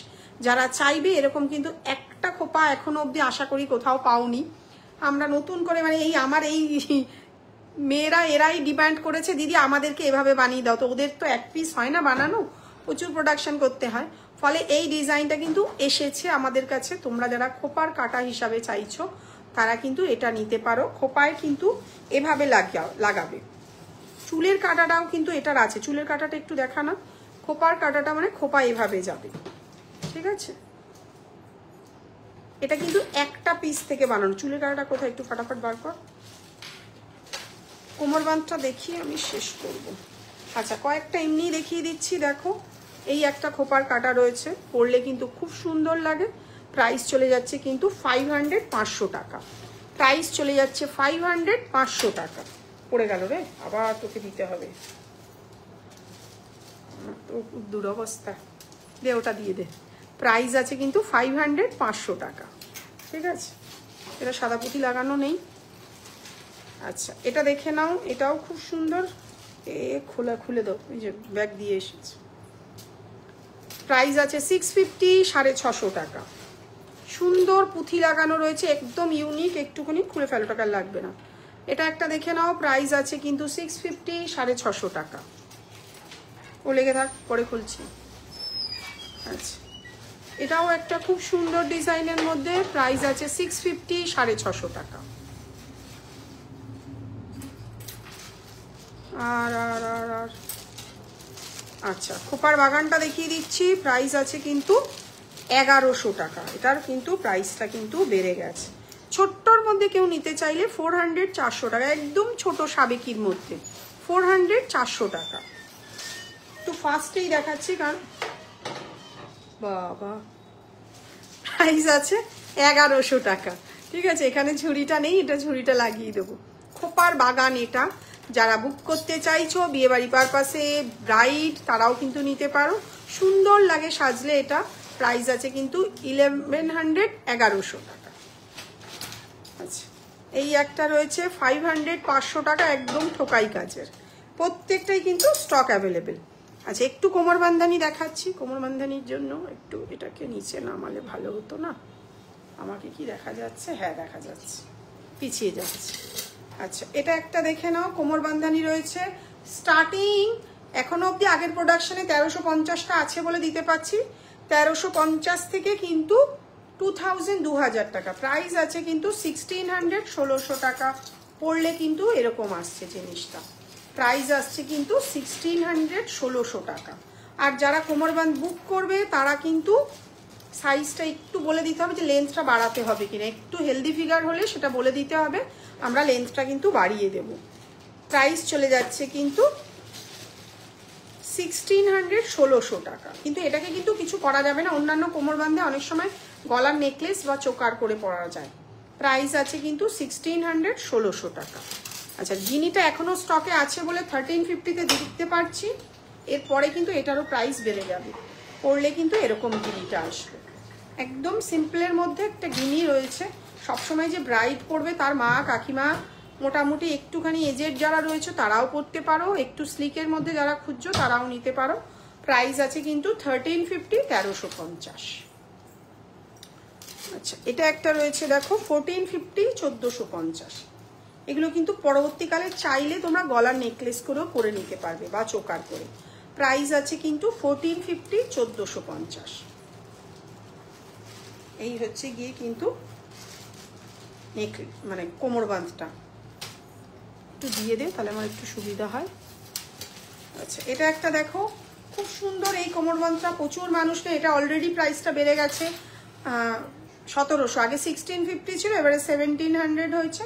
যারা চাইবে এরকম কিন্তু একটা খোপা এখনো অবধি আশা করি কোথাও পাওনি। আমরা নতুন করে মানে আমার এই মেয়েরা এরাই ডিমান্ড করেছে, দিদি আমাদেরকে এভাবে বানিয়ে দাও। তো ওদের তো এক পিস হয় না বানানো, প্রচুর প্রোডাকশন করতে হয়। ফলে এই ডিজাইনটা কিন্তু এসেছে আমাদের কাছে। তোমরা যারা খোপার কাটা হিসাবে চাইছো, তারা কিন্তু এটা নিতে পারো। খোপায় কিন্তু এভাবে লাগাবে। চুলের কাটাটাও কিন্তু এটার আছে। চুলের কাটাটা একটু দেখা না, খোপার কাটাটা মানে খোপা এভাবে যাবে, ঠিক আছে? এটা কিন্তু একটা পিস থেকে বানানো। চুলের কাটাটা কোথায়, একটু ফাটাফাট বার কর। কোমর বাঁধটা দেখিয়ে আমি শেষ করব। আচ্ছা, কয়েকটা এমনি দেখিয়ে দিচ্ছি। দেখো, এই একটা খোপার কাটা রয়েছে, পরলে কিন্তু খুব সুন্দর লাগে। প্রাইস চলে যাচ্ছে কিন্তু 500, 500 টাকা। প্রাইস চলে যাচ্ছে 500, 500 টাকা। পড়ে গেল রে, আবার তোকে দিতে হবে, তো দুরবস্থা। দে, ওটা দিয়ে দে। প্রাইস আছে কিন্তু 500, 500 টাকা, ঠিক আছে? এটা সাদা পুঁতি লাগানো নেই। আচ্ছা, এটা দেখে নাও, এটাও খুব সুন্দর। খুলে দাও, এই যে ব্যাগ দিয়ে এসেছে। প্রাইস আছে 650, 650 টাকা। সুন্দর পুঁথি লাগানো রয়েছে, একদম ইউনিক। একটুখানি খুলে ফেলো, টাকা লাগবে না। এটা একটা দেখে নাও, প্রাইস আছে কিন্তু 650, 650 টাকা। ও লেগে থাক, পরে খুলছি। আচ্ছা, এটাও একটা খুব সুন্দর ডিজাইনের মধ্যে, প্রাইস আছে 650, 650 টাকা। আর আচ্ছা, খোপার বাগানটা দেখিয়ে দিচ্ছি। প্রাইস আছে কিন্তু 1100 টাকা। এটার কিন্তু প্রাইসটা কিন্তু বেড়ে গেছে। ছোট্টর মধ্যে কেউ নিতে চাইলে 400, 400 টাকা। একদম ছোট সাবেকির মধ্যে 400, 400 টাকা। একটু ফাস্টেই দেখাচ্ছি, কারণ বাবা প্রাইস আছে 1100 টাকা, ঠিক আছে? এখানে ঝুড়িটা নেই, এটা ঝুড়িটা লাগিয়ে দেবো। খোপার বাগান এটা। যারা বুক করতে চাইছো বিয়েবাড়ি পারপাসে, ব্রাইড, তারাও কিন্তু নিতে পারো। সুন্দর লাগে সাজলে এটা। প্রাইস আছে কিন্তু 1100, 1100 টাকা। আচ্ছা, এই একটা রয়েছে 500, 500 টাকা, একদম ঠোকাই কাজের। প্রত্যেকটাই কিন্তু স্টক অ্যাভেলেবেল। আচ্ছা, একটু কোমর বান্ধানি দেখাচ্ছি। কোমর বান্ধানির জন্য একটু এটাকে নিচে নামালে ভালো হতো না? আমাকে কি দেখা যাচ্ছে? হ্যাঁ, দেখা যাচ্ছে, পিছিয়ে যাচ্ছে। আচ্ছা, এটা একটা দেখে নাও, কোমর বান্ধানি রয়েছে। স্টার্টিং এখনো অবধি আগের প্রোডাকশনে 1350টা আছে বলে দিতে পারছি। 1350 থেকে কিন্তু 2000, 2000 টাকা। প্রাইস আছে কিন্তু 1600, 1600 টাকা। পড়লে কিন্তু এরকম আসছে জিনিসটা। প্রাইস আসছে কিন্তু 1600, 1600 টাকা। আর যারা কোমরবান্ধ বুক করবে, তারা কিন্তু সাইজটা একটু বলে দিতে হবে যে লেন্থটা বাড়াতে হবে কিনা। একটু হেলদি ফিগার হলে সেটা বলে দিতে হবে, আমরা লেন্থটা কিন্তু বাড়িয়ে দেব। প্রাইস চলে যাচ্ছে কিন্তু 1600 1600 টাকা। কিন্তু এটাকে কিন্তু কিছু করা যাবে না, অন্যান্য কোমর বাঁধে অনেক সময় গলার নেকলেস বা চোকার করে পরা যায়। প্রাইস আছে কিন্তু 1600 1600 টাকা। আচ্ছা, গিনিটা এখনো স্টকে আছে বলে 1350-তে দিতে পারছি, এরপরে কিন্তু এটারও প্রাইস বেড়ে যাবে, পরলে কিন্তু এরকম গিনিটা আসবে। একদম সিম্পলের মধ্যে একটা গিনি রয়েছে। সবসময় যে ব্রাইড পরবে তার মা কাকিমা, মোটামুটি একটুখানি এজেড যারা রয়েছে তারাও পরতে পারো, একটু স্লিকের মধ্যে যারা খুঁজছো তারাও নিতে পারো। প্রাইস আছে কিন্তু 1350 1350। আচ্ছা, এটা একটা রয়েছে দেখো 1450 1450। এগুলো কিন্তু পরবর্তীকালে চাইলে তোমরা গলার নেকলেস করেও করে নিতে পারবে বা চোকার করে। প্রাইস আছে কিন্তু 1450 1450। এই হচ্ছে গিয়ে কিন্তু নেকলেস মানে কোমর বাঁধটা। একটু দিয়ে দে তাহলে আমার একটু সুবিধা হয়। আচ্ছা, এটা একটা দেখো খুব সুন্দর এই কোমর বাঁধটা, প্রচুর মানুষ নেই, এটা অলরেডি প্রাইসটা বেড়ে গেছে 1700, আগে 1650 ছিল, এবারে 1700 হয়েছে।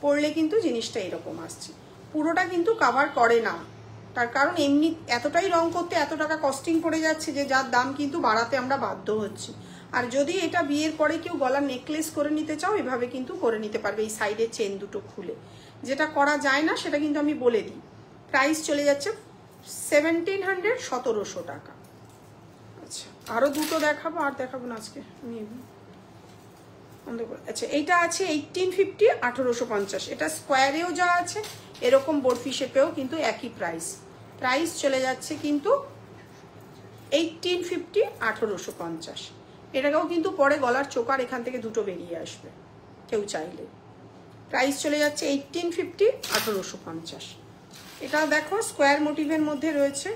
পরলে কিন্তু জিনিসটা এরকম আসছে, পুরোটা কিন্তু কাভার করে না, তার কারণ এমনি এতটাই রং করতে এত টাকা কস্টিং পড়ে যাচ্ছে যে যার দাম কিন্তু বাড়াতে আমরা বাধ্য হচ্ছি। আর যদি এটা বিয়ের পরে কেউ গলার নেকলেস করে নিতে চাও এভাবে কিন্তু করে নিতে পারবে, এই সাইডের চেন দুটো খুলে। যেটা করা যায় না সেটা কিন্তু আমি বলে দিই। প্রাইস চলে যাচ্ছে 1700 1700 টাকা। আচ্ছা, আরো দুটো দেখাবো, আর দেখাবো না আজকে আমি। আচ্ছা, এইটা আছে 1850 1850। এটা স্কোয়ারেও যা আছে এরকম বরফি শেপেও কিন্তু একই প্রাইস। প্রাইস চলে যাচ্ছে কিন্তু 1850 1850। এটাকেও কিন্তু পরে গলার চোকার এখান থেকে দুটো বেরিয়ে আসবে কেউ চাইলে। প্রাইস চলে যাচ্ছে 1850 1850। এটাও দেখো স্কোয়ার মোটিভের মধ্যে রয়েছে,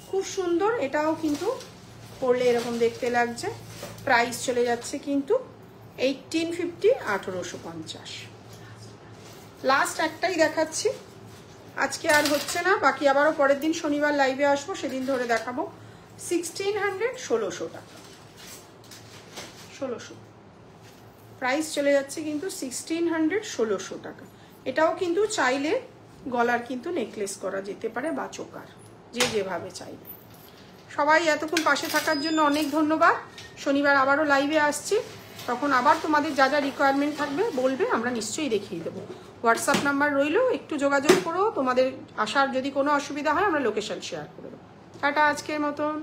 খুব সুন্দর। এটাও কিন্তু পরলে এরকম দেখতে লাগছে। প্রাইস চলে যাচ্ছে কিন্তু 1850 1850। লাস্ট একটাই দেখাচ্ছি, আজকে আর হচ্ছে না, বাকি আবারও পরের দিন শনিবার লাইভে আসবো, সেদিন ধরে দেখাবো। 1600 1600 টাকা 1600। প্রাইস চলে যাচ্ছে কিন্তু 1600 1600 টাকা। এটাও কিন্তু চাইলে গলার কিন্তু নেকলেস করা যেতে পারে বা চোকার, যে যেভাবে চাইবে। সবাই এতক্ষণ পাশে থাকার জন্য অনেক ধন্যবাদ। শনিবার আবারও লাইভে আসছি, তখন আবার তোমাদের যা যা রিকোয়ারমেন্ট থাকবে বলবে, আমরা নিশ্চয়ই দেখিয়ে দেবো। হোয়াটসঅ্যাপ নাম্বার রইলো, একটু যোগাযোগ করো। তোমাদের আসার যদি কোনো অসুবিধা হয় আমরা লোকেশন শেয়ার করে দেবো। টাটা আজকের মতন।